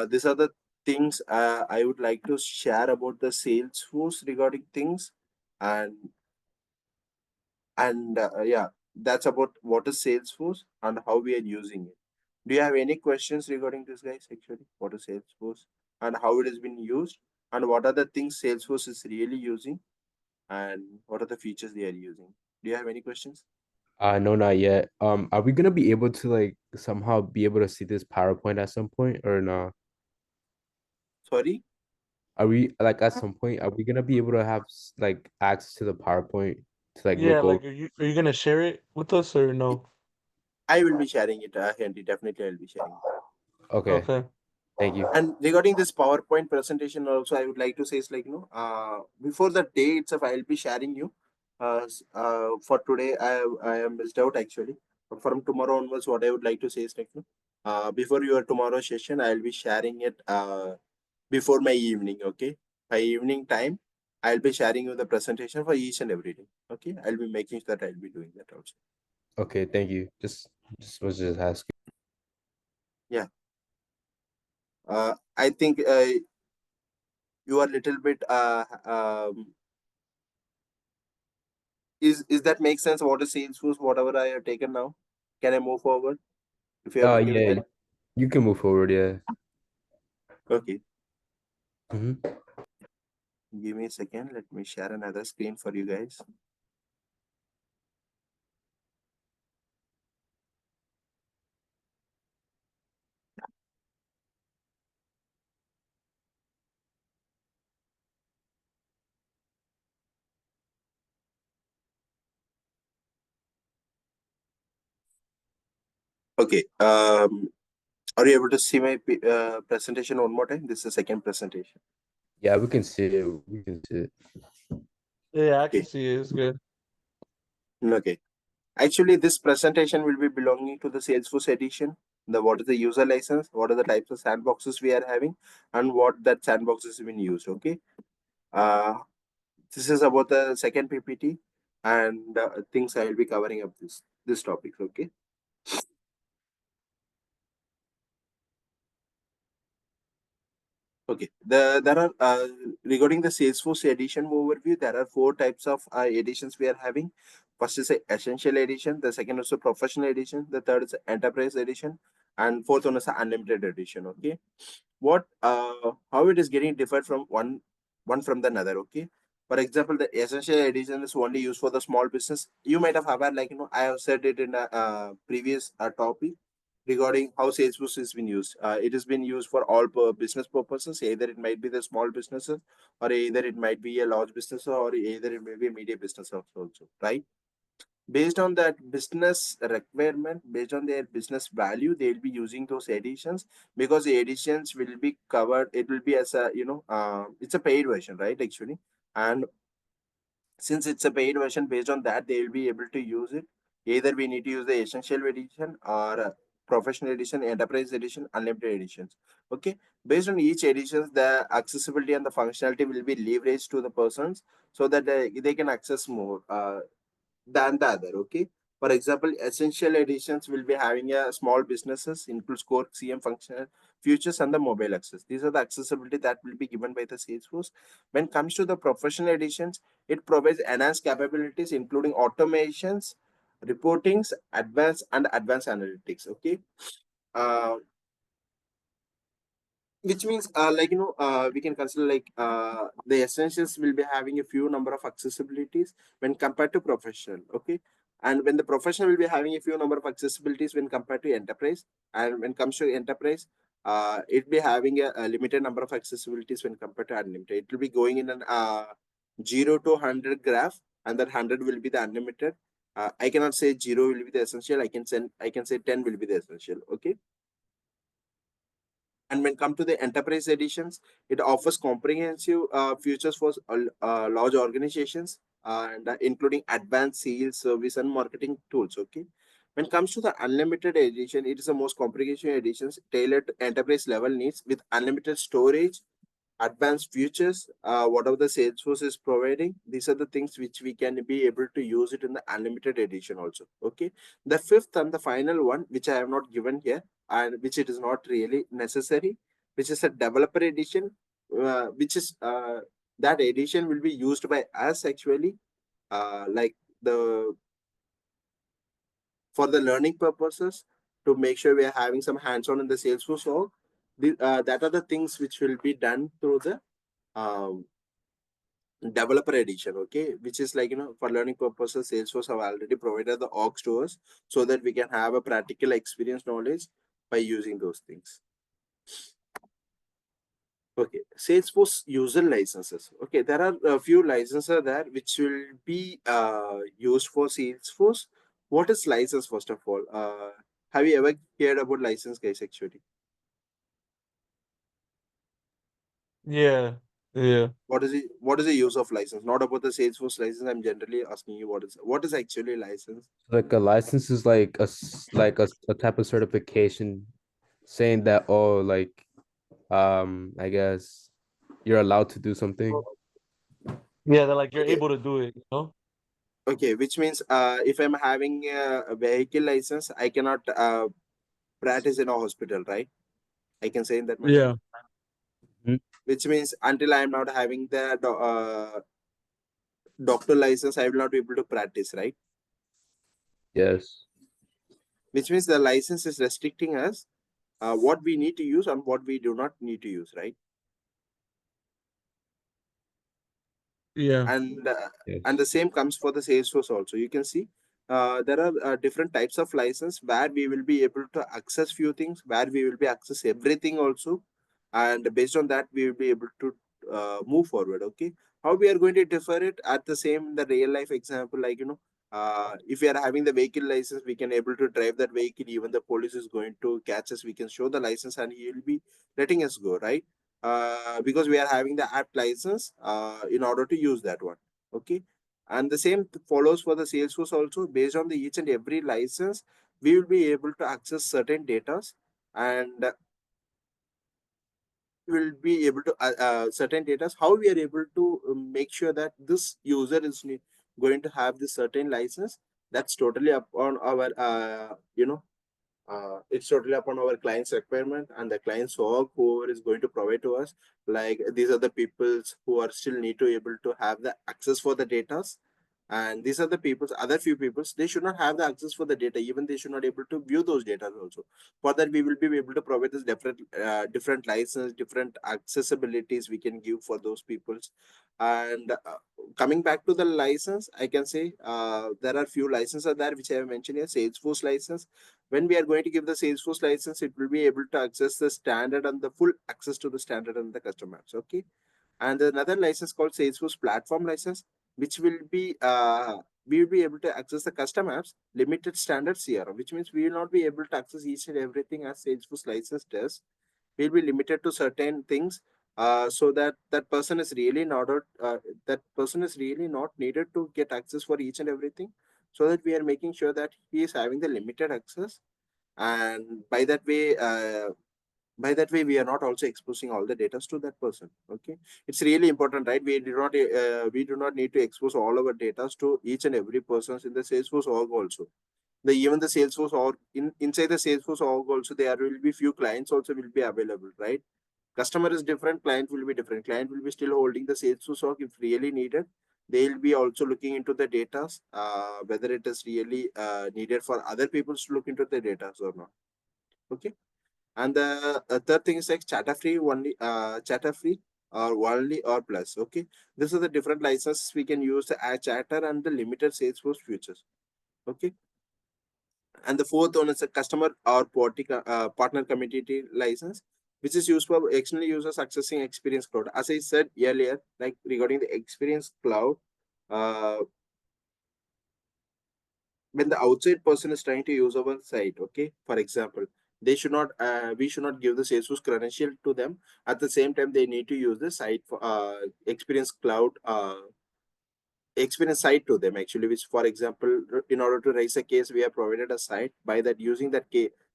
These are the things I would like to share about the Salesforce regarding things. And yeah, that's about what is Salesforce and how we are using it. Do you have any questions regarding this, guys? Actually, what is Salesforce and how it has been used, and what are the things Salesforce is really using, and what are the features they are using? Do you have any questions? No, not yet. Are we gonna be able to like somehow be able to see this PowerPoint at some point or not? Sorry. Are we like at some point are we gonna be able to have like access to the PowerPoint to like Yeah, look over? like are you gonna share it with us or no? I will be sharing it, Henry. Definitely, I will be sharing it. Okay, Okay. thank you. And regarding this PowerPoint presentation, also, I would like to say is before the day itself, I'll be sharing you. For today, I am missed out actually. But from tomorrow onwards, what I would like to say is before your tomorrow session, I'll be sharing it before my evening. Okay, by evening time, I'll be sharing you the presentation for each and every day. Okay, I'll be making sure that I'll be doing that also. Okay, thank you. Just was just asking. Yeah. I think you are little bit Is that make sense? What is Salesforce? Whatever I have taken now, can I move forward? If you are okay with Yeah, that, you can move forward. Yeah. okay. Hmm. Give me a second. Let me share another screen for you guys. Okay. Are you able to see my presentation one more time? This is the second presentation. Yeah, we can see it. We can see it. Yeah, I can Okay. see it. It's good. Okay. Actually, this presentation will be belonging to the Salesforce edition. The what is the user license? What are the types of sandboxes we are having, and what that sandbox is being used. Okay. Uh, this is about the second PPT, and things I will be covering up this topic. Okay. Okay. There are regarding the Salesforce edition overview, there are four types of editions we are having. First is a essential edition, the second is a professional edition, the third is a enterprise edition, and fourth one is a unlimited edition. Okay. What how it is getting different from one from the another. Okay. For example, the essential edition is only used for the small business. You might have heard, like, I have said it in a previous topic regarding how Salesforce has been used. It has been used for all business purposes. Either it might be the small businesses, or either it might be a large business, or either it may be a media business also, right? Based on that business requirement, based on their business value, they'll be using those editions, because the editions will be covered. It will be as a, it's a paid version, right? Actually, and since it's a paid version, based on that they will be able to use it. Either we need to use the essential edition, or professional edition, enterprise edition, unlimited editions. Okay. Based on each edition, the accessibility and the functionality will be leveraged to the persons, so that they can access more than the other. Okay. For example, essential editions will be having a small businesses, includes core CM function, futures, and the mobile access. These are the accessibility that will be given by the Salesforce. When it comes to the professional editions, it provides enhanced capabilities, including automations, reportings, advanced analytics. Okay. Uh, which means, we can consider, like, the essentials will be having a few number of accessibilities when compared to professional. Okay. And when the professional will be having a few number of accessibilities when compared to enterprise, and when it comes to enterprise, it be having a limited number of accessibilities when compared to unlimited. It will be going in an 0 to 100 graph, and that 100 will be the unlimited. I cannot say 0 will be the essential. I can say 10 will be the essential. Okay. And when come to the enterprise editions, it offers comprehensive features for large organizations, and including advanced sales, service, and marketing tools. Okay. When it comes to the unlimited edition, it is the most comprehensive editions tailored to enterprise level needs, with unlimited storage, advanced features, whatever the Salesforce is providing. These are the things which we can be able to use it in the unlimited edition also. Okay. The fifth and the final one, which I have not given here, and which it is not really necessary, which is a developer edition, which is that edition will be used by us actually, like, the for the learning purposes, to make sure we are having some hands-on in the Salesforce. So that are the things which will be done through the um, developer edition. Okay. Which is, like, for learning purposes, Salesforce have already provided the org stores, so that we can have a practical experience knowledge by using those things. Okay. Salesforce user licenses. Okay. There are a few licenses there which will be used for Salesforce. What is license, first of all? Have you ever heard about license, guys, actually? Yeah, yeah, What is the use of license? Not about the Salesforce license. I'm generally asking you, what is actually license? Like a license is like like a type of certification saying that, oh, like I guess you're allowed to do something. yeah. They're like you're Okay. able to do it. You know. Okay, which means, if I'm having a vehicle license, I cannot practice in a hospital, right? I can say in that manner. Yeah. Mhm. Which means, until I am not having the doctor license, I will not be able to practice, right? Yes. Which means the license is restricting us what we need to use and what we do not need to use, right? Yeah. and uh, and Yes. the same comes for the Salesforce also. You can see there are different types of license where we will be able to access few things, where we will be access everything also, and based on that we will be able to move forward. Okay, how we are going to differ it at the same the real life example, like if we are having the vehicle license, we can able to drive that vehicle. Even the police is going to catch us, we can show the license and he will be letting us go, right? Because we are having the app license in order to use that one. Okay, and the same follows for the Salesforce also. Based on the each and every license, we will be able to access certain data, and will be able to certain data. How we are able to make sure that this user is going to have this certain license, that's totally upon our it's totally upon our client's requirement and the client's work whoever is going to provide to us. Like these are the peoples who are still need to able to have the access for the data, and these are the peoples, other few peoples, they should not have the access for the data, even they should not able to view those data also. For that we will be able to provide this different license, different accessibilities we can give for those peoples. And coming back to the license, I can say there are few licenses there which I have mentioned here. Salesforce license, when we are going to give the Salesforce license, it will be able to access the standard and the full access to the standard and the customers. Okay, and another license called Salesforce platform license, which will be we will be able to access the custom apps limited standard CRM, which means we will not be able to access each and everything as Salesforce license does. We'll be limited to certain things, so that that person is really not needed to get access for each and everything, so that we are making sure that he is having the limited access. And by that way we are not also exposing all the data to that person. Okay, it's really important, right? We do not need to expose all our data to each and every person in the Salesforce org also. Even the Salesforce org, inside the Salesforce org also, there will be few clients also will be available, right? Customer is different, client will be different. Client will be still holding the Salesforce org if really needed. They'll be also looking into the data, whether it is really needed for other people to look into the data or not. Okay, and the third thing is like chatter free only, chatter free or only or plus. Okay, these are the different licenses we can use to add chatter and the limited Salesforce features. Okay, and the fourth one is a customer or partner community license, which is used for external users accessing Experience Cloud. As I said earlier, like regarding the Experience Cloud, uh, when the outside person is trying to use our site, okay, for example, they should not we should not give the Salesforce credential to them. At the same time, they need to use the site for Experience Cloud experience site to them, actually, which, for example, in order to raise a case, we have provided a site. By that, using that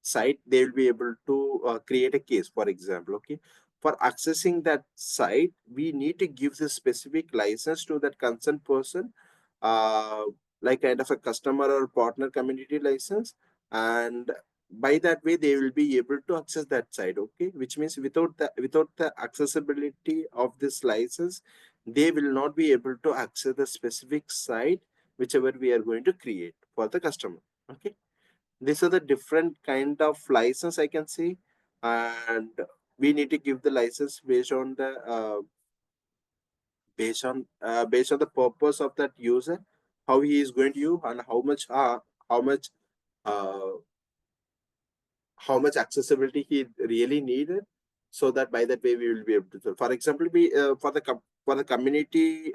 site, they will be able to create a case, for example. Okay, for accessing that site, we need to give the specific license to that concerned person, uh, like kind of a customer or partner community license. And by that way, they will be able to access that site. Okay, which means without the accessibility of this license, they will not be able to access the specific site whichever we are going to create for the customer. Okay, these are the different kind of license, I can say. And we need to give the license based on the purpose of that user, how he is going to use, and how much uh, how much accessibility he really needed, so that by that way we will be able to. For example, we for the community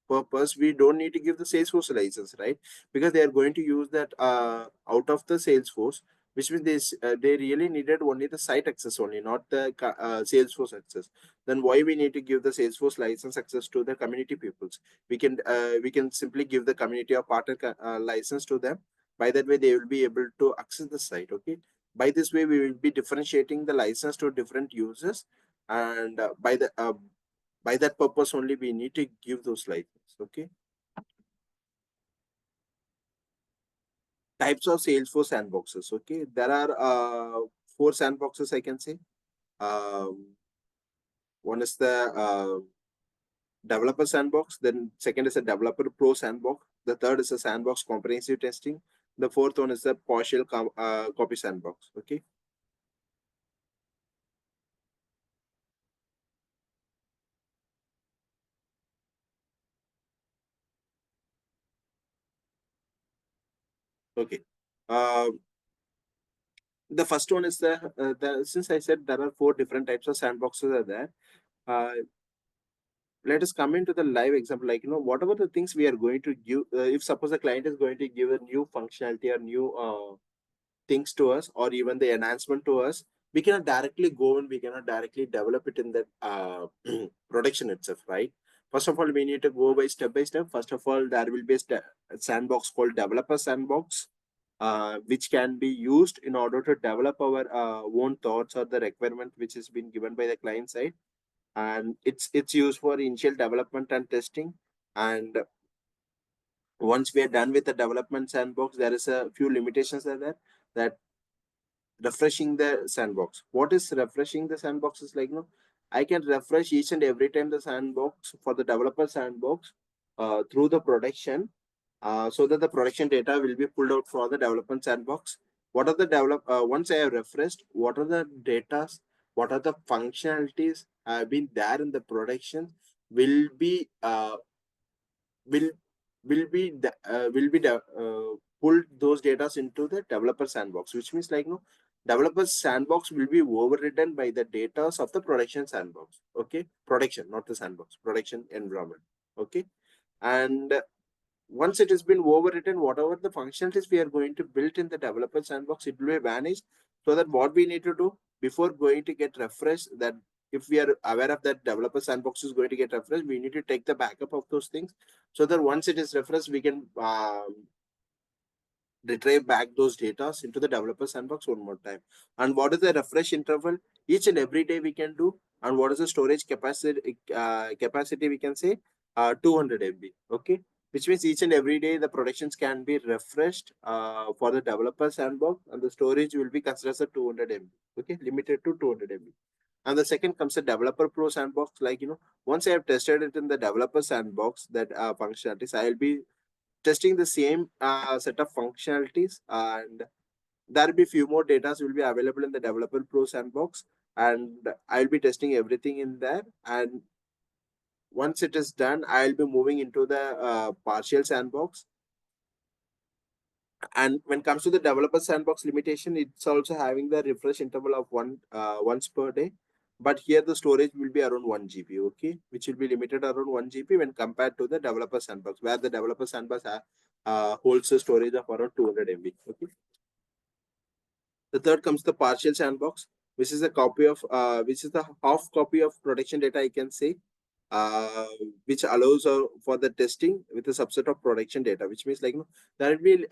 purpose, we don't need to give the Salesforce license, right? Because they are going to use that out of the Salesforce, which means they really needed only the site access only, not the Salesforce access. Then why we need to give the Salesforce license access to the community peoples? We can simply give the community or partner license to them. By that way, they will be able to access the site. Okay, by this way, we will be differentiating the license to different users, and by that purpose only, we need to give those licenses. Okay, types of Salesforce sandboxes. Okay, there are four sandboxes, I can say. Um, One is the developer sandbox. Then second is a developer pro sandbox. The third is a sandbox comprehensive testing. The fourth one is the partial copy sandbox. Okay. Okay. Uh, the first one is since I said there are four different types of sandboxes are there. Let us come into the live example, like, whatever the things we are going to give, if suppose a client is going to give a new functionality or new things to us, or even the enhancement to us, we cannot directly go and we cannot directly develop it in that production itself, right? First of all, we need to go by step. First of all, there will be a sandbox called developer sandbox, which can be used in order to develop our own thoughts or the requirement which has been given by the client side. And it's used for initial development and testing. And once we are done with the development sandbox, there is a few limitations are there, that refreshing the sandbox. What is refreshing the sandbox is like, I can refresh each and every time the sandbox for the developer sandbox through the production, so that the production data will be pulled out for the development sandbox. What are the once I have refreshed, what are the data, what are the functionalities have been there in the production, will be will pull those data into the developer sandbox, which means like, developer sandbox will be overridden by the data of the production sandbox. Okay, production, not the sandbox, production environment. Okay. And once it has been overwritten, whatever the functionalities we are going to build in the developer sandbox, it will be vanished. So that what we need to do before going to get refreshed, that if we are aware of that developer sandbox is going to get refreshed, we need to take the backup of those things, so that once it is refreshed, we can retrieve back those data into the developer sandbox one more time. And what is the refresh interval? Each and every day we can do. And what is the storage capacity we can say? 200 MB. Okay. Which means each and every day the productions can be refreshed for the developer sandbox, and the storage will be considered as a 200 MB. Okay. Limited to 200 MB. And the second comes the developer pro sandbox. Like, once I have tested it in the developer sandbox, that functionalities, I will be testing the same set of functionalities, and there will be few more data will be available in the developer pro sandbox, and I'll be testing everything in there. And once it is done, I'll be moving into the partial sandbox. And when it comes to the developer sandbox limitation, it's also having the refresh interval of once per day. But here the storage will be around 1 GB, okay, which will be limited around 1 GB when compared to the developer sandbox, where the developer sandbox holds a storage of around 200 MB. Okay. The third comes the partial sandbox, which is a copy of which is the half copy of production data, I can say, uh, which allows for the testing with a subset of production data, which means like, there will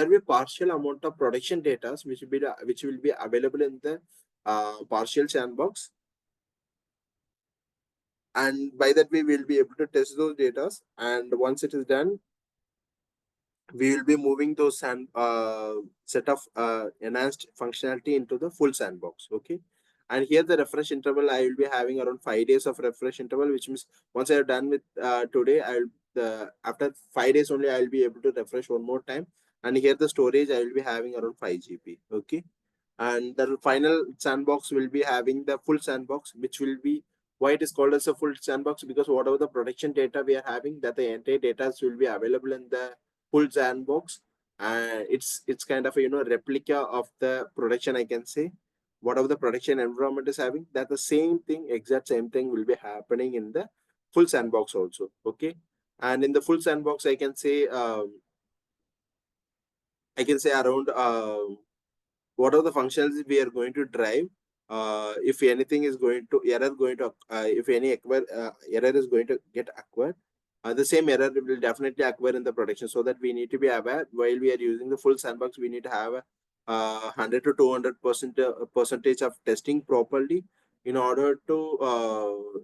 be partial amount of production data which will be available in the partial sandbox, and by that we will be able to test those data. And once it is done, we will be moving those set of enhanced functionality into the full sandbox. Okay. And here the refresh interval, I will be having around 5 days of refresh interval, which means once I have done with today, after 5 days only I will be able to refresh one more time. And here the storage I will be having around 5 GB. Okay. And the final sandbox will be having the full sandbox, which will be, why it is called as a full sandbox, because whatever the production data we are having, that the entire data will be available in the full sandbox. And it's kind of a replica of the production, I can say. Whatever the production environment is having, that the same thing, exact same thing will be happening in the full sandbox also. Okay. And in the full sandbox, I can say around what are the functions we are going to drive. If anything is going to if any error is going to get acquired, the same error will definitely acquire in the production. So that we need to be aware, while we are using the full sandbox, we need to have a 100 to 200% percentage of testing properly, in order to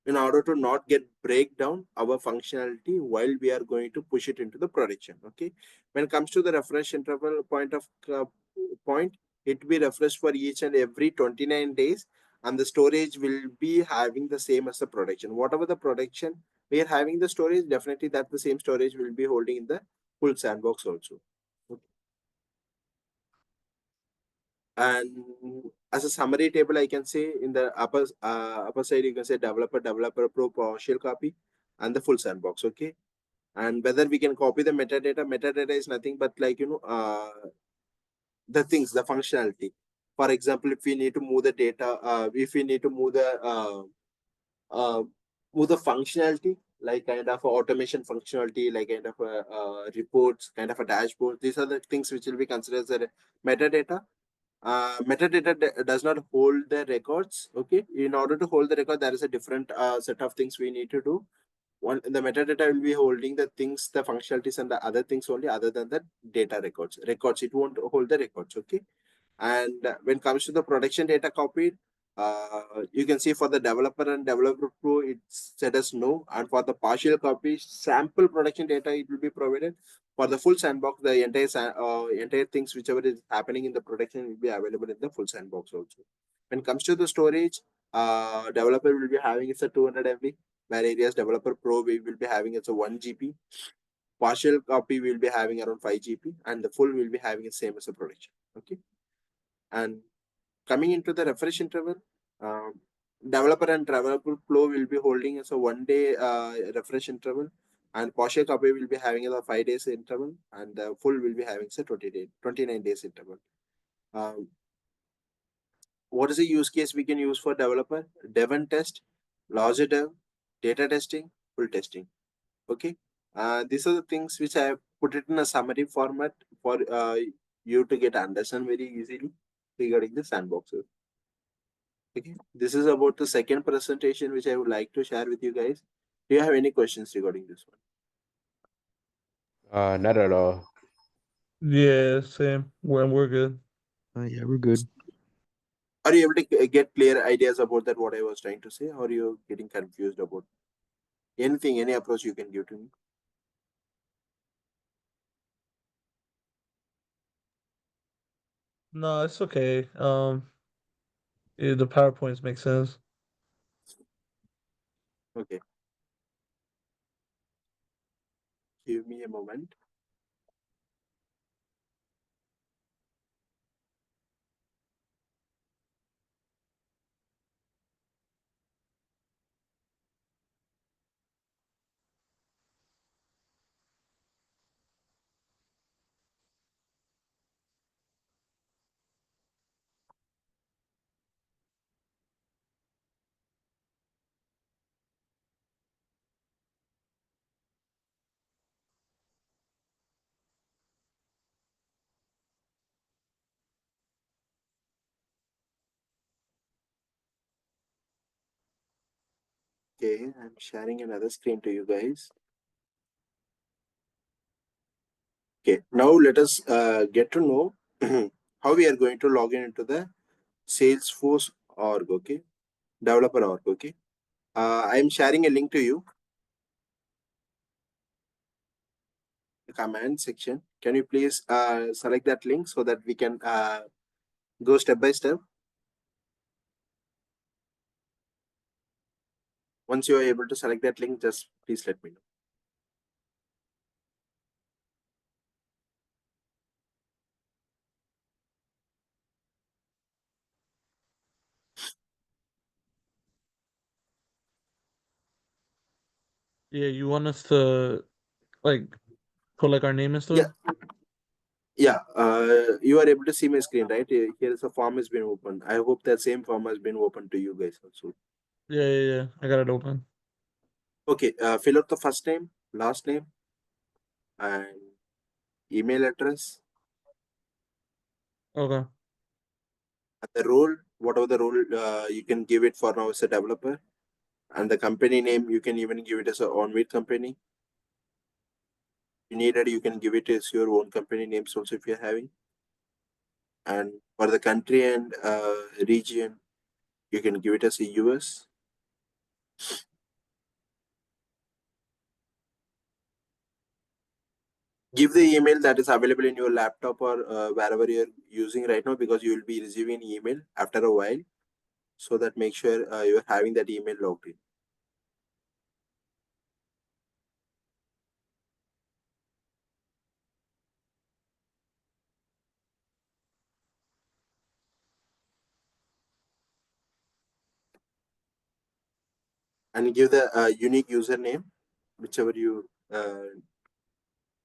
not get breakdown our functionality while we are going to push it into the production. Okay. When it comes to the refresh interval point, it be refreshed for each and every 29 days. and the storage will be having the same as the production. Whatever the production we are having the storage, definitely that the same storage will be holding in the full sandbox also. And as a summary table, I can say in the upper side, you can say developer pro partial copy and the full sandbox. Okay. And whether we can copy the metadata is nothing but like, the things, the functionality. For example, if we need to move the data, if we need to uh, move the functionality, like kind of a automation functionality, like kind of a, reports, kind of a dashboard. These are the things which will be considered as a metadata. Does not hold the records. Okay, in order to hold the record, there is a different set of things we need to do. One, the metadata will be holding the things, the functionalities, and the other things only, other than the data records. It won't hold the records. Okay. And when it comes to the production data copied, you can see for the developer and developer pro, it's set as no. And for the partial copy, sample production data, it will be provided. For the full sandbox, the entire things, whichever is happening in the production, will be available in the full sandbox also. When it comes to the storage, developer will be having it's a 200 MB, where areas developer pro we will be having it's a 1 GB. Partial copy will be having around 5 GB, and the full will be having the same as the production. Okay. And coming into the refresh interval, um, developer and developer flow will be holding as a 1 day refresh interval, and partial copy will be having a 5 days interval, and the full will be having a 29 days interval. Um, what is the use case we can use for developer? Dev and test, logic dev, data testing, full testing. Okay. These are the things which I have put it in a summary format for you to get understand very easily regarding the sandboxes. Okay. This is about the second presentation which I would like to share with you guys. Do you have any questions regarding this one? Not at all. Yeah, same. We're good. Yeah, we're good. Are you able to get clear ideas about that what I was trying to say, or are you getting confused about anything, any approach you can give to me? No, it's okay. Yeah, the PowerPoints make sense. Okay. Give me a moment. Okay, I'm sharing another screen to you guys. Okay, now let us get to know how we are going to log in into the Salesforce org, okay? Developer org, okay? I'm sharing a link to you, the command section. Can you please select that link so that we can go step by step? Once you are able to select that link, just please let me know. Yeah, you want us to like put like our name and Yeah, stuff? yeah. You are able to see my screen, right? Here is a form has been opened. I hope that same form has been opened to you guys also. Yeah. I got it open. Okay, fill out the first name, last name, and email address, Okay. and the role, whatever the role you can give it for now as a developer, and the company name you can even give it as a Onvid company. You need it, you can give it as your own company names also if you're having. And for the country and region, you can give it as a US. Give the email that is available in your laptop or wherever you're using right now, because you will be receiving email after a while. so that make sure you're having that email logged in. And give the unique username, whichever you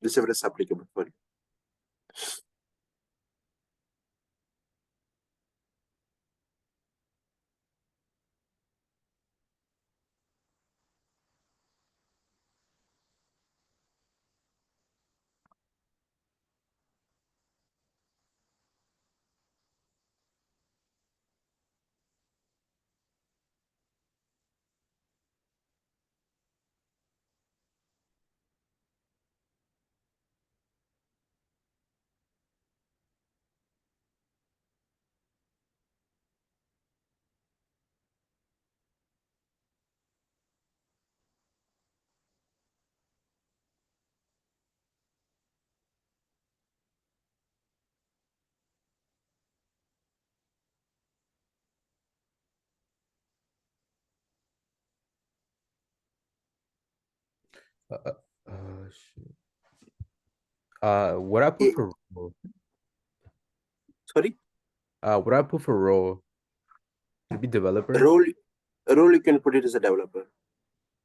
whichever is applicable for you. Uh, uh, shit. What I put Eh, for role? sorry, What I put for role? To be developer? role role you can put it as a developer.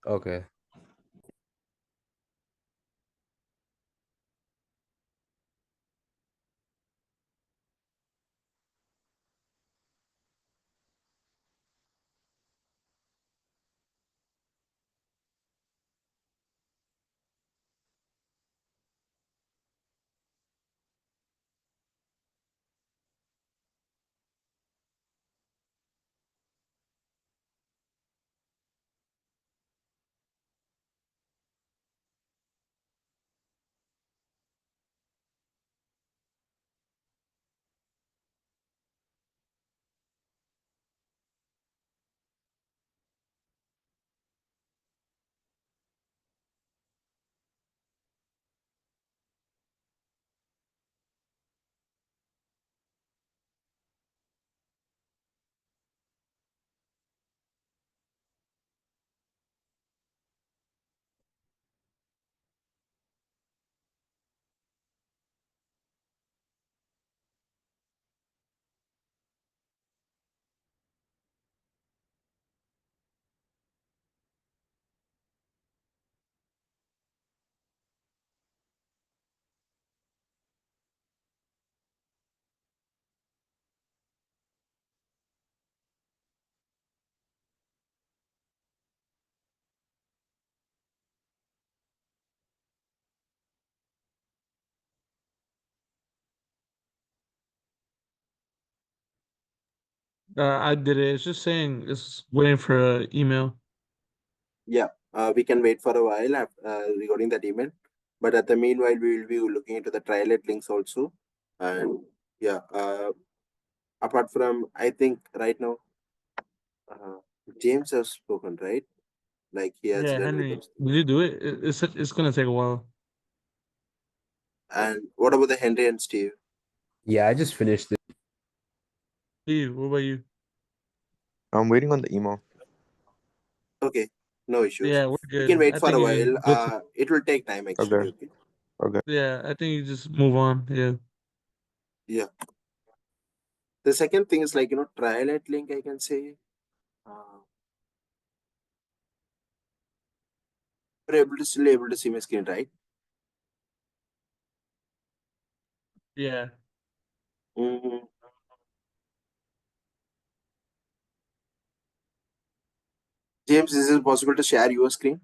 Okay. I did it. It's just saying it's waiting for an email. Yeah, we can wait for a while regarding that email. But at the meanwhile, we will be looking into the trial links also. And yeah, apart from, I think right now, uh, James has spoken, right? Like he has Yeah, done with Henry, those did things. you do it? It's gonna take a while. And what about the Henry and Steve? Yeah, I just finished it. Steve, what about you? I'm waiting on the email. Okay, no issues. Yeah, we're We can good. wait I for think a you're while. good to. It will take time actually. Okay. Okay. Okay. Yeah, I think you just move on. Yeah. Yeah. The second thing is like trial at link. I can say. Uh, you're still able to see my screen, right? Yeah. Mm-hmm. James, is it possible to share your screen?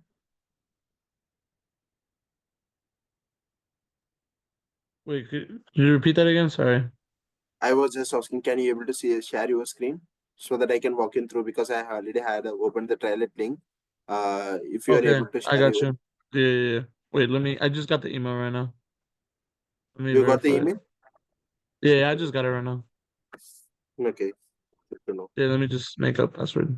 Wait, could you repeat that again? Sorry. I was just asking, can you able to see share your screen so that I can walk in through because I already had opened the trial link. If you are Okay, able to I share got your, you. Yeah, yeah, yeah. Wait, let me. I just got the email right now. Let me you got the verify it. email? Yeah, yeah, I just got it right now. Okay, good to know. Yeah, let me just make up password.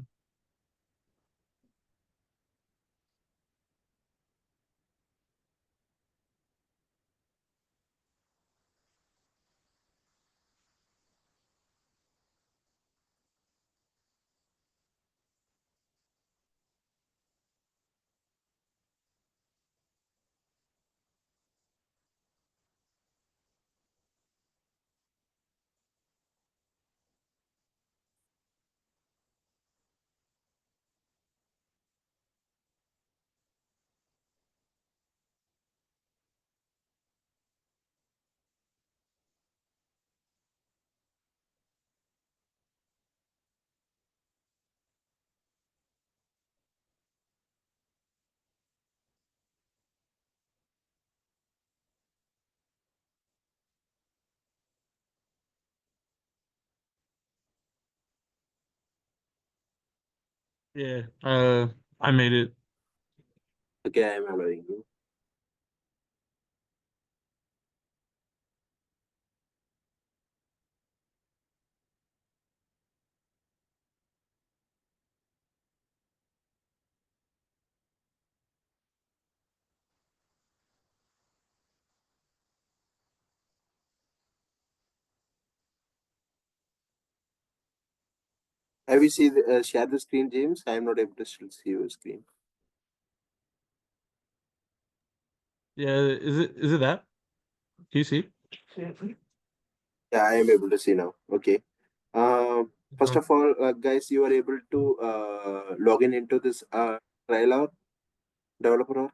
Yeah. I made it. Okay, I am allowing you. Have you seen share the screen, James? I am not able to still see your screen. Yeah. Is it that? Can you see? Yeah, I am able to see now. Okay. First of all, guys, you are able to log in into this trial or developer or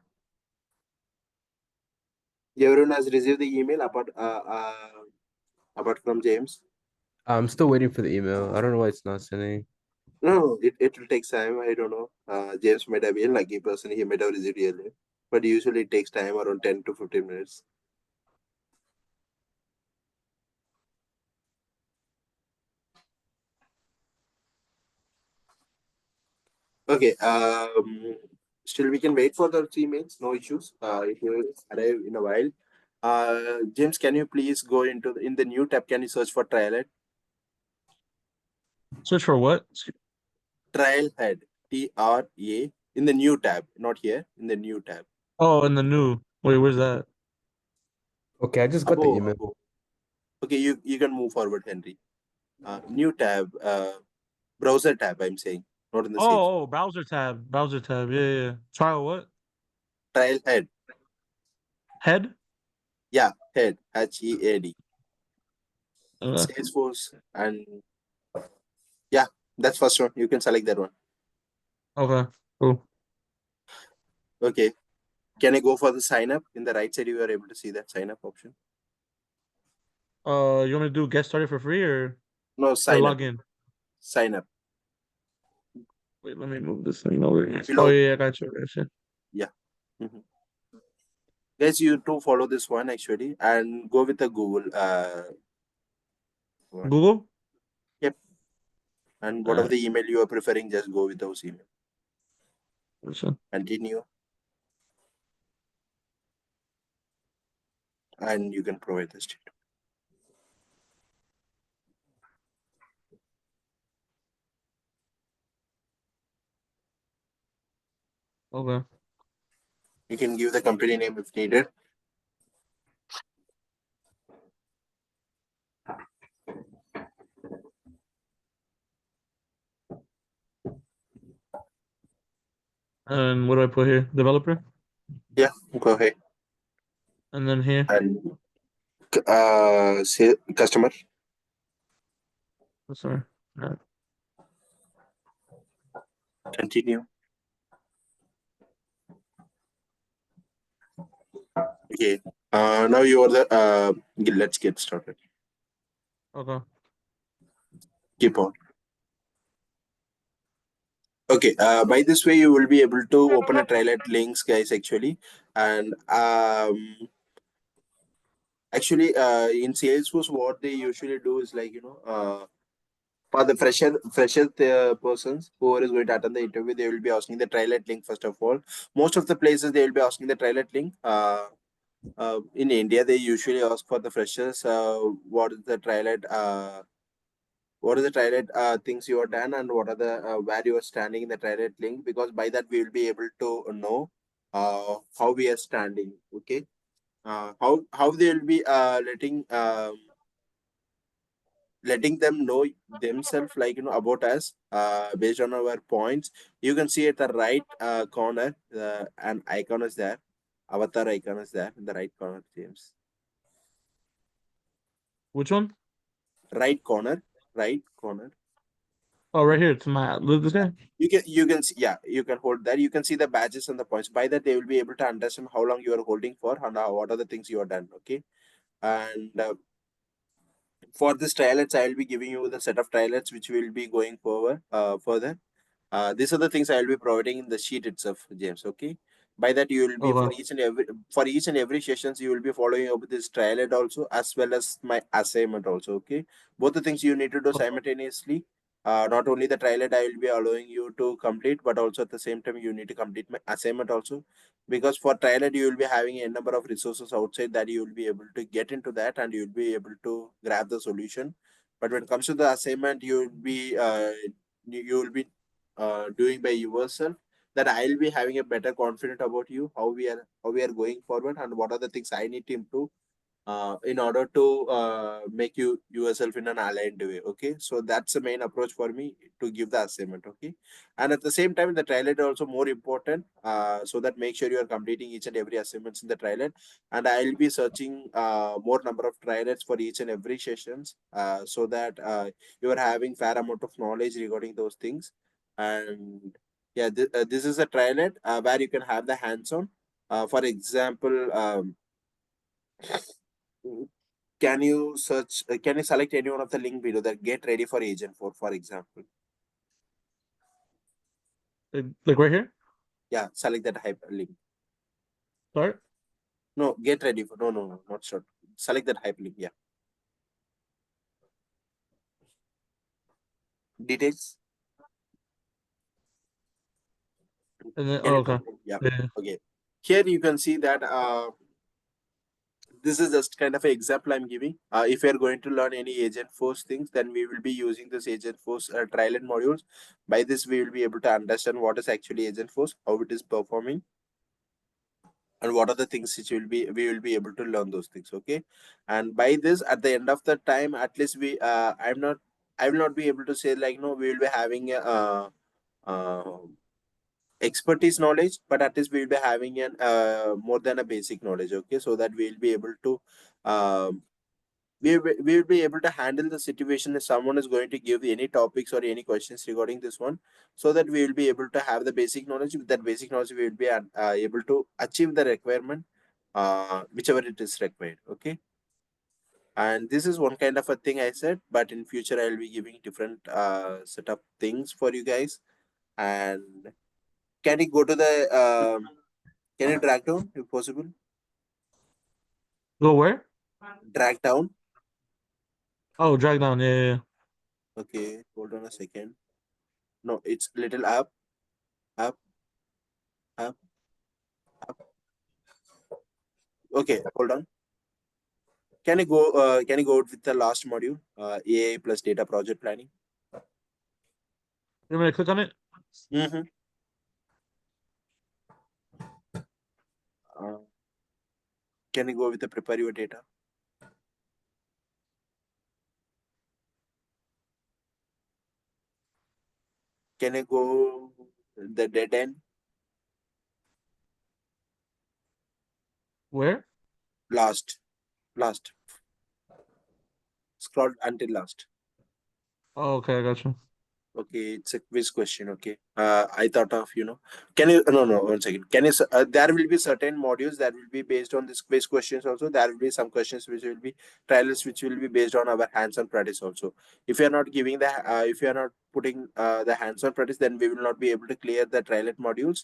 everyone has received the email apart from James. I'm still waiting for the email. I don't know why it's not sending. No, it will take time. I don't know. James might have been lucky person. He might have received earlier, but usually it takes time around 10 to 15 minutes. Okay. Still we can wait for the emails. No issues. It will arrive in a while. James, can you please go into in the new tab? Can you search for trial head? Search for what? Trial head. TRA in the new tab, not here. In the new tab. Oh, in the new. Wait, where's that? Okay, I just got the Above, email. above. Okay, you can move forward, Henry. New tab. Browser tab. I'm saying, not in the sales. Oh, browser tab. Browser tab. Yeah, yeah. Trial what? Trial head. Head. Yeah, head. HEAD. Okay. Salesforce and yeah, that's first one. You can select that one. Okay. Cool. Okay. Can I go for the sign up? In the right side, you are able to see that sign up option. You want me to do get started for free No, or sign up. log in? Sign up. Wait, let me move this thing over here. Oh Below. yeah, I got you. I got you. Yeah. Mhm. Guys, you to follow this one actually and go with the Google one. Google. Yep. And whatever the email you are preferring, just go with those email. Gotcha. Continue. And you can provide the state. Okay. You can give the company name if needed. And what do I put here? Developer. Yeah, go ahead. And then here. And say customer. Oh, sorry. Alright. Continue. Okay. Now you are the let's get started. Okay. Keep on. Okay. By this way, you will be able to open a trial at links, guys. Actually, and actually, in Salesforce, what they usually do is like for the fresher persons who is going to attend the interview, they will be asking the trial at link first of all. Most of the places they will be asking the trial at link. In India, they usually ask for the freshers. What is the trial at? What is the triad things you have done and what are the where you are standing in the triad link, because by that we will be able to know how we are standing. Okay. How they will be letting them know themselves, like about us based on our points. You can see at the right corner an icon is there. Avatar icon is there in the right corner, James. Which one? Right corner. Right corner. Oh, right here. It's my this guy. You can see, yeah, you can hold that. You can see the badges and the points. By that they will be able to understand how long you are holding for and what are the things you are done. Okay. And for this trialets, I will be giving you the set of trialets which will be going forward further. These are the things I will be providing in the sheet itself, James. Okay. By that you will be Okay. for each and every sessions you will be following up with this trialet also, as well as my assignment also. Okay. Both the things you need to do simultaneously. not only the trial I will be allowing you to complete, but also at the same time you need to complete my assignment also, because for trial you will be having a number of resources outside that you will be able to get into that and you will be able to grab the solution. But when it comes to the assignment, you will be doing by yourself. That I'll be having a better confidence about you, how we are going forward, and what are the things I need to improve in order to make you yourself in an aligned way. Okay, so that's the main approach for me to give the assignment. Okay, and at the same time the trial is also more important, so that make sure you are completing each and every assignments in the trial, and I'll be searching more number of trials for each and every sessions, so that you are having fair amount of knowledge regarding those things. And yeah, this is a trial where you can have the hands-on. For example, can you search? Can you select any one of the link below that get ready for agent for example? Like right here. Yeah, select that hyperlink. Start. No, get ready for no, not short. Select that hyperlink. Yeah, details. And then Can you okay. yeah. Yeah. Okay. Here you can see that this is just kind of an example I'm giving. If you're going to learn any agent force things, then we will be using this agent force trial and modules. By this, we will be able to understand what is actually agent force, how it is performing, and what are the things which we will be able to learn those things. Okay, and by this, at the end of the time, at least I will not be able to say like no, we will be having a uh, expertise knowledge, but at least we will be having an more than a basic knowledge. Okay, so that we will be able to um, we will be able to handle the situation if someone is going to give any topics or any questions regarding this one, so that we will be able to have the basic knowledge. With that basic knowledge, we will be able to achieve the requirement, whichever it is required. Okay, and this is one kind of a thing I said, but in future I'll be giving different set of things for you guys. And can you go to the can you drag down if possible? Go where? Drag down. Oh, drag down. Yeah, yeah, yeah. Okay, hold on a second. No, it's little up, up, up. Okay, hold on. Can you go? Can you go with the last module? AI plus data project planning. You want me to click on it? Mm-hmm. Uh, can you go with the prepare your data? Can you go the dead end? Where? Last, last. Scroll until last. Oh, okay, I got you. Okay, it's a quiz question. Okay. I thought of, can you, no, 1 second. There will be certain modules that will be based on this quiz questions also. There will be some questions which will be trials, which will be based on our hands-on practice also. If you are not giving if you are not putting the hands-on practice, then we will not be able to clear the trial modules.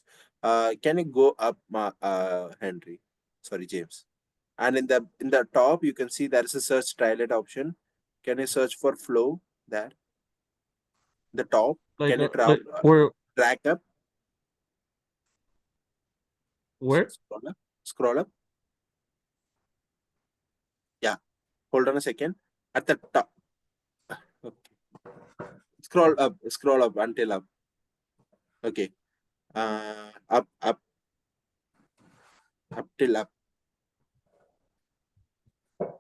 Can you go up, Henry? Sorry, James. And in the top, you can see there is a search trial option. Can you search for flow there? The top, can you Like where? drag up, Where? scroll up, scroll up? Yeah, hold on a second. At the top, okay. Scroll up until up. Okay, up till up.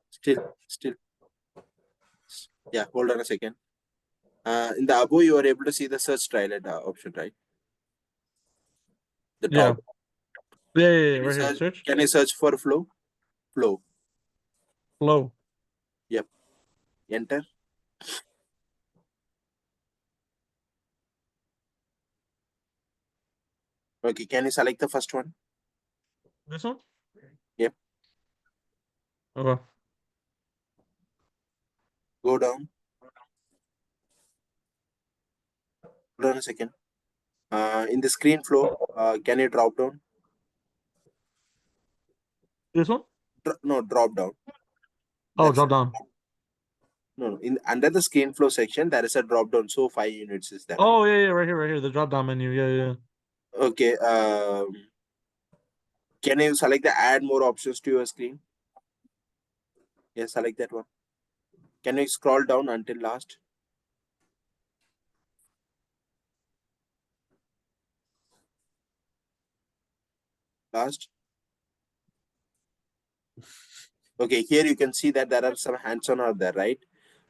Still. Yeah, hold on a second. In the above, you are able to see the search trial option, right? The Yeah. top. Yeah, yeah, yeah. Can you Right here. search? Search. Can you search for flow? Flow. Flow. Yep. Enter. Okay. Can you select the first one? This one? Yep. Okay. Go down. Hold on a second. In the screen flow, can you drop down? This one? No, drop down. Oh, That's drop down. No, in under the screen flow section, there is a drop down. So 5 units is there, right? Oh yeah, right here, the drop down menu. Yeah. Okay. Can you select the add more options to your screen? Yes, select that one. Can you scroll down until last? Last. Okay, here you can see that there are some hands-on are there, right?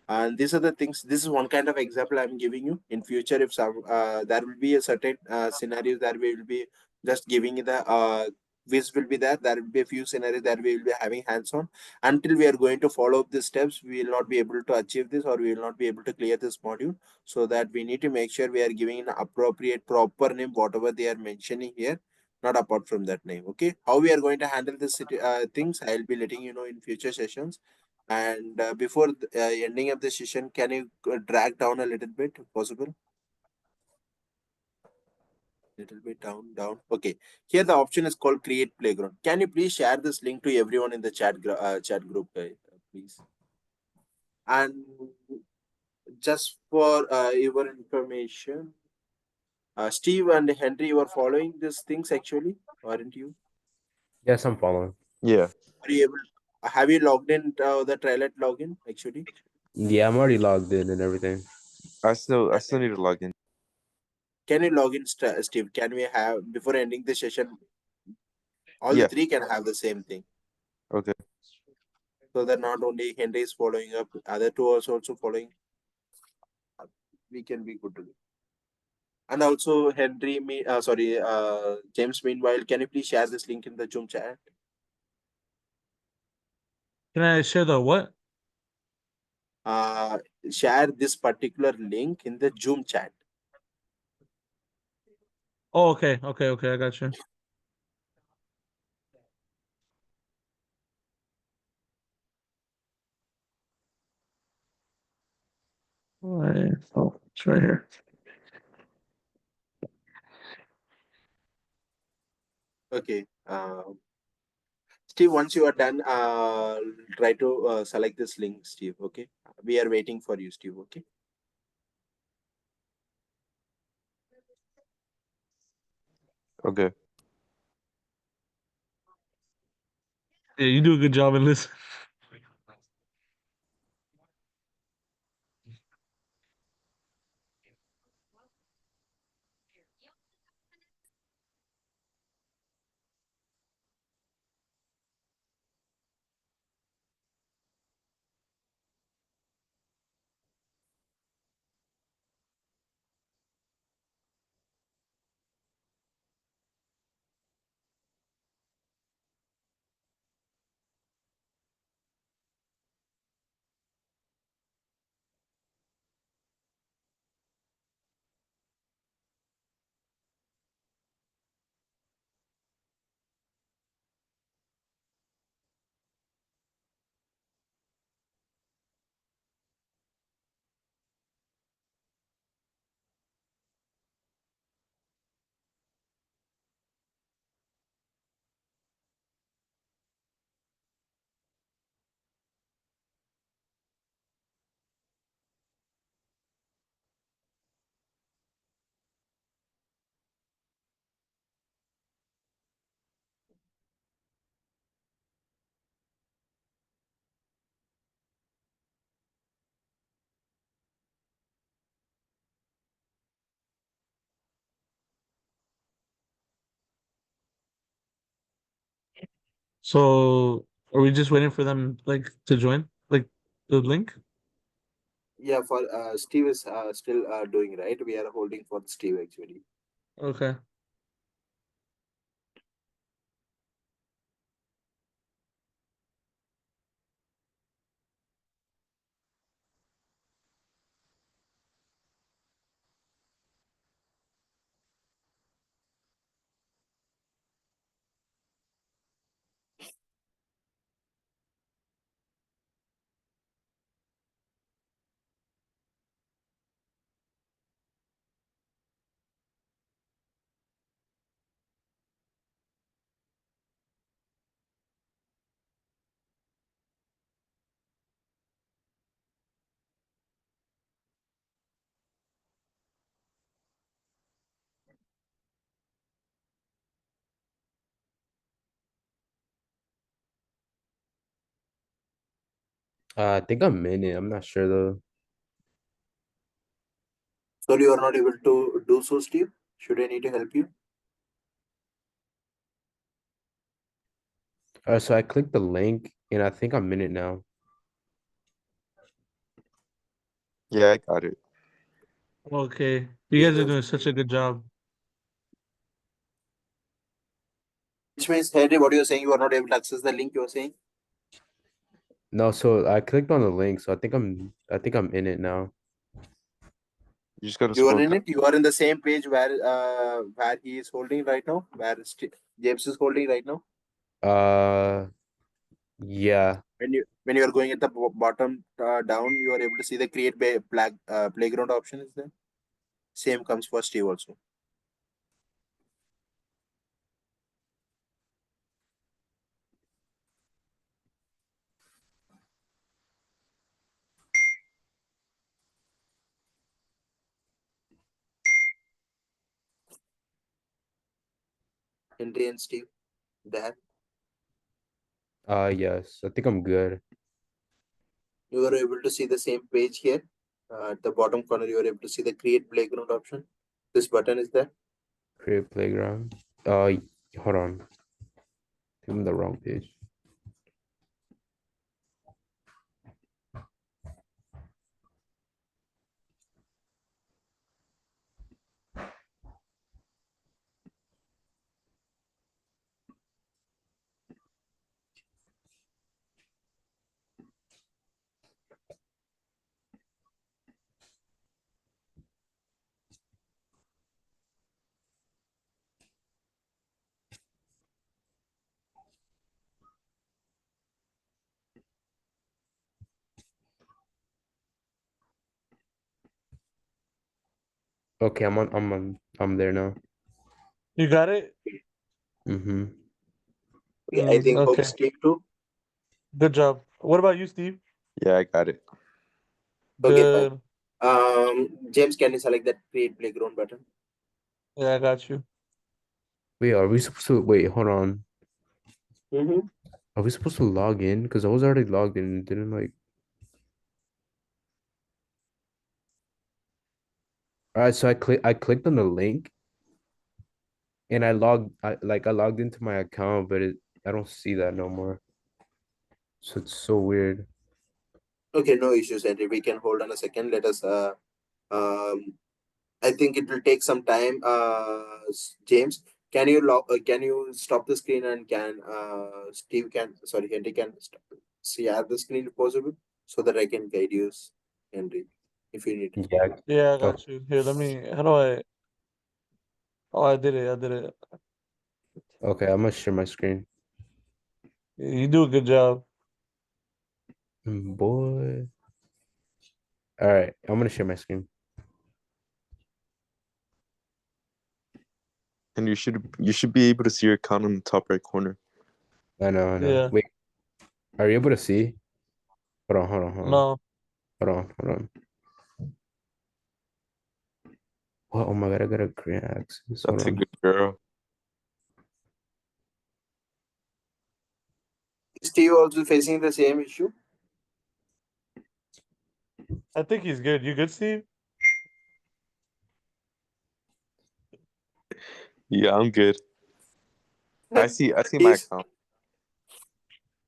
And these are the things. This is one kind of example I'm giving you. In future, if some there will be a certain scenarios that we will be just giving you the quiz will be there. There will be a few scenarios that we will be having hands-on. Until we are going to follow up the steps, we will not be able to achieve this, or we will not be able to clear this module. So that we need to make sure we are giving an appropriate proper name, whatever they are mentioning here, not apart from that name. Okay, how we are going to handle this things, I'll be letting you know in future sessions. And before ending up the session, can you drag down a little bit, if possible? Little bit down, down. Okay. Here the option is called Create Playground. Can you please share this link to everyone in the chat group, please? And just for your information, Steve and Henry, you are following these things actually, aren't you? Yes, I'm following. Yeah. Are you able? Have you logged in the Trilet login actually? Yeah, I'm already logged in and everything. I still need to log in. Can you log in, Steve? Can we have before ending the session? All the Yeah. three can have the same thing, Okay. so that not only Henry is following up, other two are also following. We can be good to go. And also Henry, James. Meanwhile, can you please share this link in the Zoom chat? Can I share the what? Uh, Share this particular link in the Zoom chat. Oh, okay. I got you. Alright. Oh, it's right here. Okay. Steve, once you are done, try to select this link, Steve. Okay. We are waiting for you, Steve. Okay. Okay. Yeah, you do a good job in this. So are we just waiting for them like to join? Like the link? Yeah, for Steve is still doing right. We are holding for Steve actually. Okay. I think I'm in it. I'm not sure though. So you are not able to do so, Steve? Should I need to help you? So I clicked the link and I think I'm in it now. Yeah, I got it. Okay. You guys are doing such a good job. Which means, Henry, what you're saying, you are not able to access the link you're saying? No, so I clicked on the link, so I think I'm in it now. You just gotta You are scroll in down. it. You are in the same page where he is holding right now, where James is holding right now. Yeah. When you are going at the bottom down, you are able to see the create playground option is there. Same comes for Steve also. Henry and Steve, there. Yes. I think I'm good. You are able to see the same page here. At the bottom corner, you are able to see the create playground option. This button is there. Create playground. Hold on. I'm on the wrong page. Okay, I'm there now. You got it? Mm-hmm. Okay, I think hope Okay. Steve too. Good job. What about you, Steve? Yeah, I got it. Okay, fine. Good. James, can you select that create playground button? Yeah, I got you. Wait, are we supposed to wait, hold on. Mm-hmm. Are we supposed to log in? Because I was already logged in and didn't like. All right, so I clicked on the link and I logged into my account, but I don't see that no more. So it's so weird. Okay, no issues, Henry. We can hold on a second. Let us um I think it will take some time. James, can you stop the screen and can Steve can sorry Henry can share the screen if possible so that I can guide you, Henry, if you need. Yeah. Yeah, I Oh, got you. Here, let me. How do I? Oh, I did it. I did it. okay, I'm gonna share my screen. You do a good job. Boy. All right, I'm gonna share my screen. And you should be able to see your account on the top right corner. I know, I know. Yeah. Wait, are you able to see? Hold on. No. Hold on. What? Oh my God, I gotta grant access. Hold That's a on. good girl. Steve also facing the same issue. I think he's good. You good, Steve? Yeah, I'm good. I see my he's account.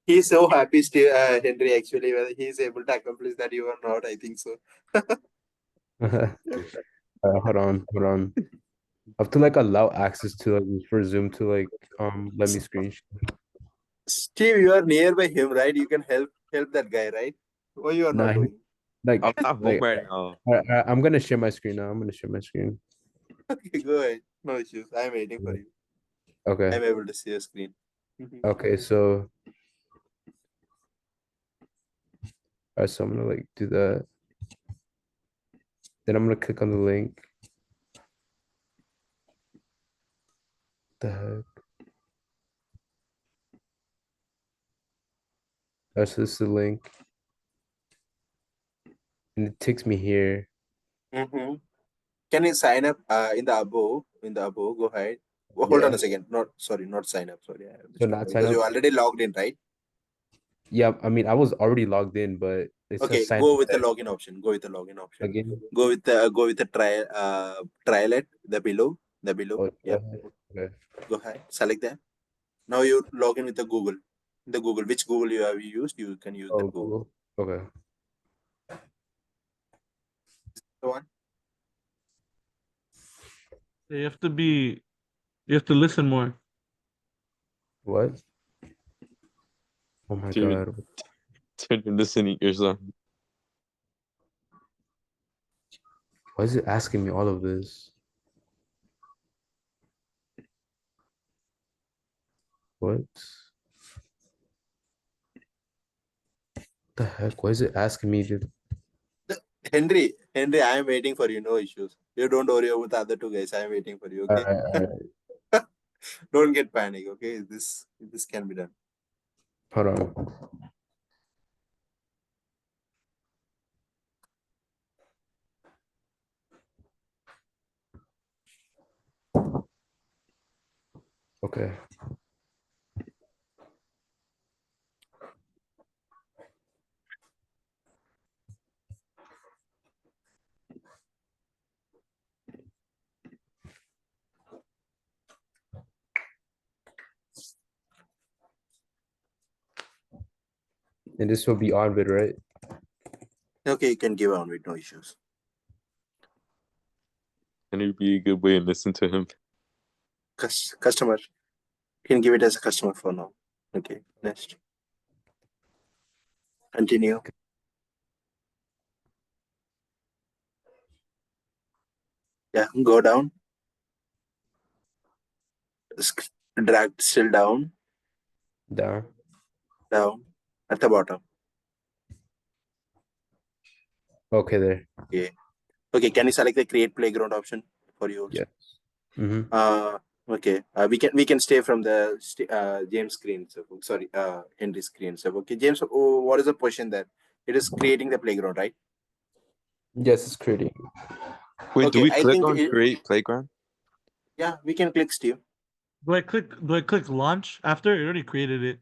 he's so happy, Steve, Henry. Actually, whether he's able to accomplish that, you are not. I think so. Hold on. I have to like allow access to like for Zoom to like let me screen. Steve, you are nearby him, right? You can help that guy, right? Why you are Nah, not doing? like I'm not home like right now. I'm gonna share my screen now. I'm gonna share my screen. Okay, go ahead. No issues. I'm waiting for you. Okay. I'm able to see your screen. Mhm. Okay, so all right, so I'm gonna like do that. Then I'm gonna click on the link. The heck? That's this is the link. And it takes me here. Mm-hmm. Can you sign up in the above? In the above, go ahead. Hold on Yeah. a second. Not sorry, not sign up. Sorry, I So understood not sign because up. you already logged in, right? Yeah, I mean, I was already logged in, but it says Okay, sign go with the login option. Go with the login option. again. Go with the trial the below. Oh, Yeah. okay. Go ahead. Select that. Now you log in with the Google. The Google, which Google you have used, you can use Oh, that Google. Google. Okay. The one. You have to be. You have to listen more. What? Oh my Dude, God. turn your listening ears on. Why is it asking me all of this? What? The heck? Why is it asking me to? Henry, I am waiting for you. No issues. You don't worry about the other two guys. I am waiting for you. All Okay. right, all right. Don't get panic. Okay. This can be done. Hold on. Okay. And this will be Onvid, right? Okay, you can give on with no issues. And it'd be a good way to listen to him. Customer. You can give it as a customer for now. Okay. Next. Continue. Yeah. Go down. Drag still down. Down. Down. At the bottom. Okay, there. Okay. Okay. Can you select the create playground option for you also? Yes. Mm-hmm. Okay. We can stay from the James screen. So sorry, Henry screen. So okay, James. Oh, what is the question there? It is creating the playground, right? Yes, it's creating. Wait, do Okay. we I click think on create playground? yeah, we can click Steve. Do I click? Do I click launch after? It already created it.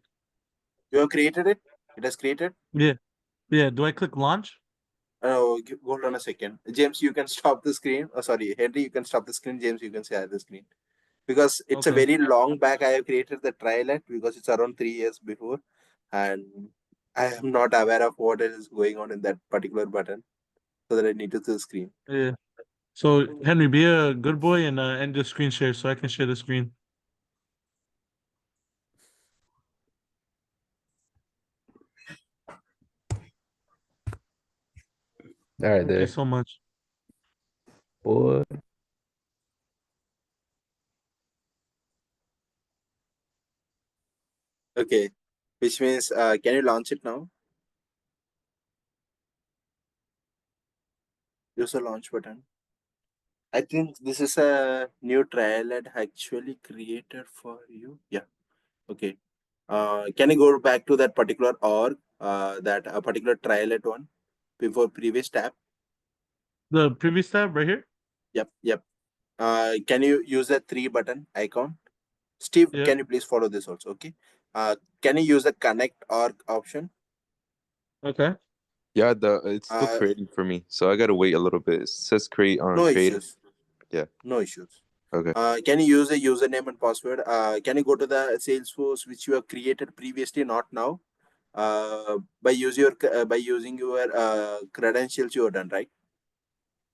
You have created it. It has created. Yeah. Yeah. Do I click launch? Oh, hold on a second. James, you can stop the screen. Oh, sorry, Henry, you can stop the screen. James, you can share the screen because it's a Okay. very long back. I have created the trial because it's around 3 years before, and I am not aware of what is going on in that particular button, so that I need to see the screen. Yeah. So Henry, be a good boy and end the screen share so I can share the screen. All right, Thank you there. so much. Boy. Okay, which means can you launch it now? Use the launch button. I think this is a new trial ad actually created for you. Yeah. Okay. Can you go back to that particular org, that a particular trial at one before previous tab? The previous tab right here. Yep, yep. Can you use that 3 button icon? Steve, Yeah. can you please follow this also? Okay. Can you use the connect org option? Okay. Yeah, it's still Uh, creating for me, so I gotta wait a little bit. It says create on no creative. issues. Yeah. No issues. Okay. Can you use the username and password? Can you go to the Salesforce which you have created previously, not now? By using your credentials you have done, right?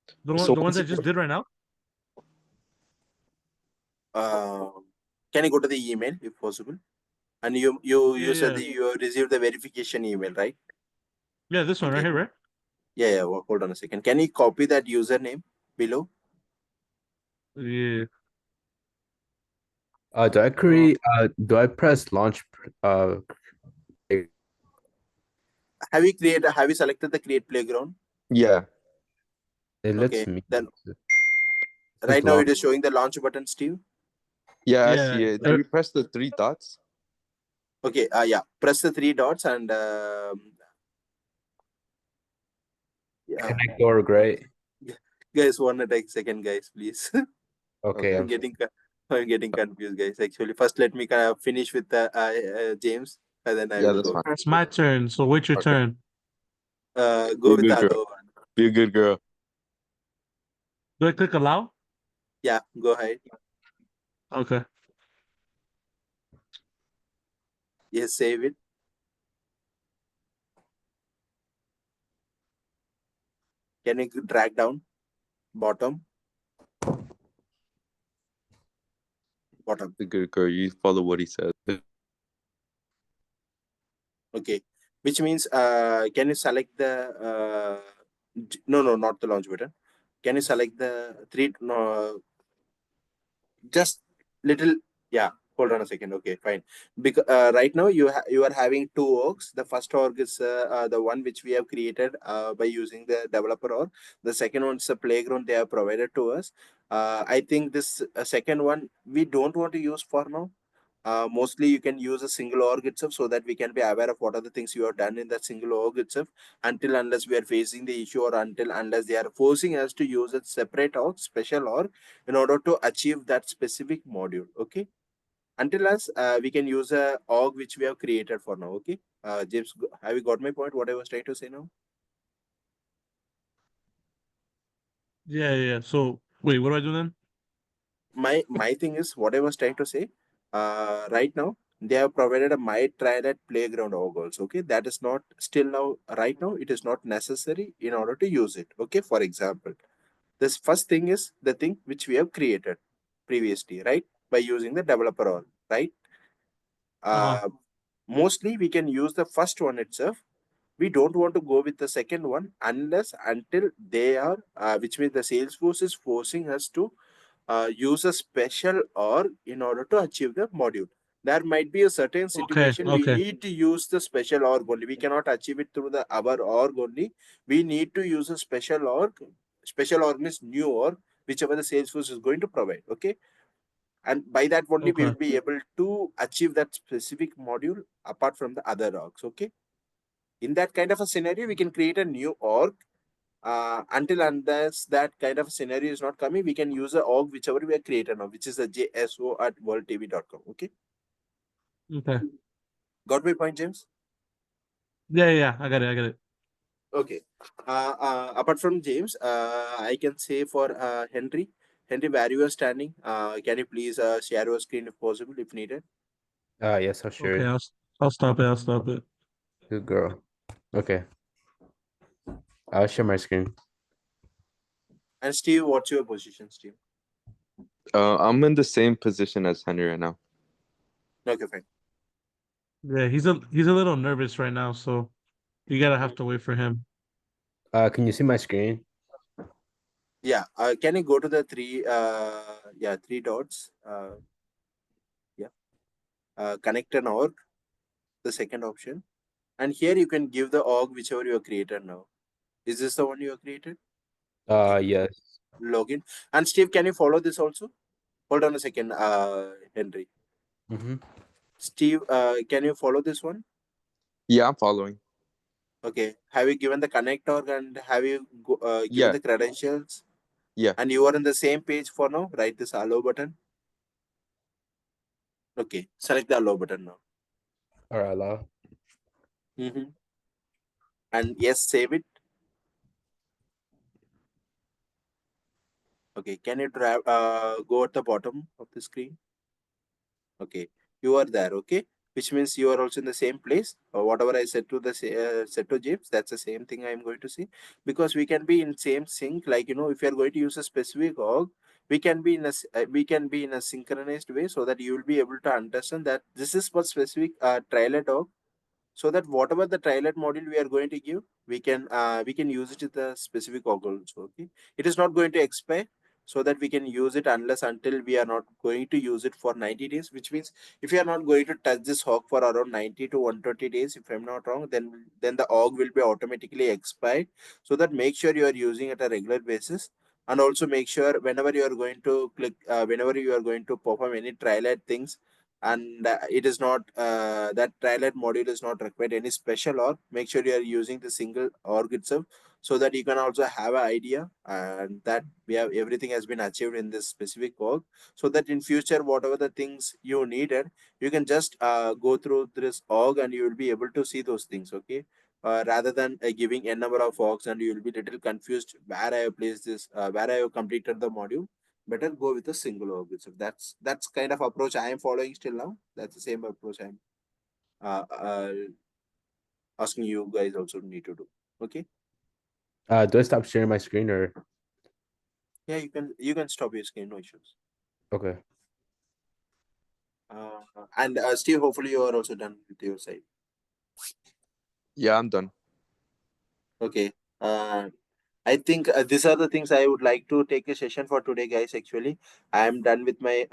So The ones once I you just did right now. Uh, can you go to the email if possible? And Yeah. you said Yeah. that you have received the verification email, right? Yeah. This one right Okay. here, right? Yeah, yeah. Hold on a second. Can you copy that username below? Yeah. Do I create? Do I press launch? It Have you selected the create playground? yeah. lets Okay. me. Then It says right now it launch. is showing the launch button, Steve. Yeah, I Yeah. see it. Do we press the 3 dots? Okay. Yeah. Press the 3 dots and yeah. Connect org, right? Guys, one at a second, guys, please. Okay, I'm getting confused, guys. Actually, first let me finish with James. and then I Yeah, will that's go. fine. It's my turn. So wait your Okay. turn. Go Be a with the good girl. other one. Be a good girl. Do I click allow? Yeah, go ahead. Okay. Yes, save it. Can you drag down? Bottom. Bottom. Be a good girl. You follow what he says. Okay. Which means can you select the no, not the launch button. Can you select the three no, just little, yeah, hold on a second. Okay, fine. Because right now you are having two orgs. The first org is the one which we have created by using the developer org. The second one is a playground they have provided to us. I think this second one we don't want to use for now. Mostly you can use a single org itself, so that we can be aware of what are the things you have done in that single org itself, until unless we are facing the issue, or until unless they are forcing us to use a separate org, special org, in order to achieve that specific module. Okay, until us we can use a org which we have created for now. Okay, James, have you got my point, what I was trying to say now? Yeah. So wait, what do I do then? My thing is, what I was trying to say, right now they have provided a my trial at playground org also. Okay, that is not still now, right now it is not necessary in order to use it. Okay, for example, this first thing is the thing which we have created previously, right, by using the developer org, right? Uh-huh. uh, Mostly we can use the first one itself. We don't want to go with the second one unless until they are which means the Salesforce is forcing us to use a special org in order to achieve the module. There might be a certain Okay. situation we Okay. need to use the special org only. We cannot achieve it through the our org only. We need to use a special org. Special org means new org, whichever the Salesforce is going to provide. Okay, and by that only we Okay. will be able to achieve that specific module apart from the other orgs. Okay, in that kind of a scenario, we can create a new org. Until unless that kind of scenario is not coming, we can use the org whichever we have created now, which is the JSO at worldtv.com. Okay, Okay. got my point, James? Yeah. I got it. I got it. Okay. Apart from James, I can say for Henry. Henry, where you are standing, can you please share your screen if possible, if needed? Yes, I'll share Okay. it. I'll stop it. I'll stop it. Good girl. Okay, I'll share my screen. And Steve, what's your position, Steve? I'm in the same position as Henry right now. Okay, fine. Yeah. He's a little nervous right now, so you gotta have to wait for him. Can you see my screen? Yeah. Can you go to the three dots? Yeah. Connect an org, the second option. And here you can give the org whichever you have created now. Is this the one you have created? Okay. Yes. Login. And Steve, can you follow this also? Hold on a second, Henry. Mm-hmm. Steve, can you follow this one? Yeah, I'm following. Okay. Have you given the connect org, and have you given Yeah, the credentials? yeah. And you are on the same page for now? Right, this allow button. Okay. Select the allow button now. All right, allow. Mm-hmm. And yes, save it. Okay. Can you go at the bottom of the screen? Okay, you are there. Okay, which means you are also in the same place. Whatever I said to said to James, that's the same thing I am going to say, because we can be in same sync. Like, if you are going to use a specific org, we can be in we can be in a synchronized way, so that you will be able to understand that this is for specific trial org, so that whatever the trial module we are going to give, we can use it in the specific org also. Okay, it is not going to expire, so that we can use it unless until we are not going to use it for 90 days, which means if you are not going to touch this org for around 90 to 120 days, if I'm not wrong, then the org will be automatically expired. So that make sure you are using at a regular basis. And also make sure whenever you are going to whenever you are going to perform any trial things, and it is not that trial module is not required any special org, make sure you are using the single org itself, so that you can also have an idea and that we have everything has been achieved in this specific org, so that in future whatever the things you needed, you can just go through this org and you will be able to see those things. Okay, rather than giving a number of orgs and you will be little confused where I have placed this, where I have completed the module. Better go with a single org itself. That's kind of approach I am following still now. That's the same approach I'm uh, uh, asking you guys also need to do. Okay. Do I stop sharing my screen or Yeah, you can stop your screen, no issues. okay? And Steve, hopefully you are also done with your side. Yeah, I'm done. Okay. I think these are the things I would like to take a session for today, guys. Actually, I am done with my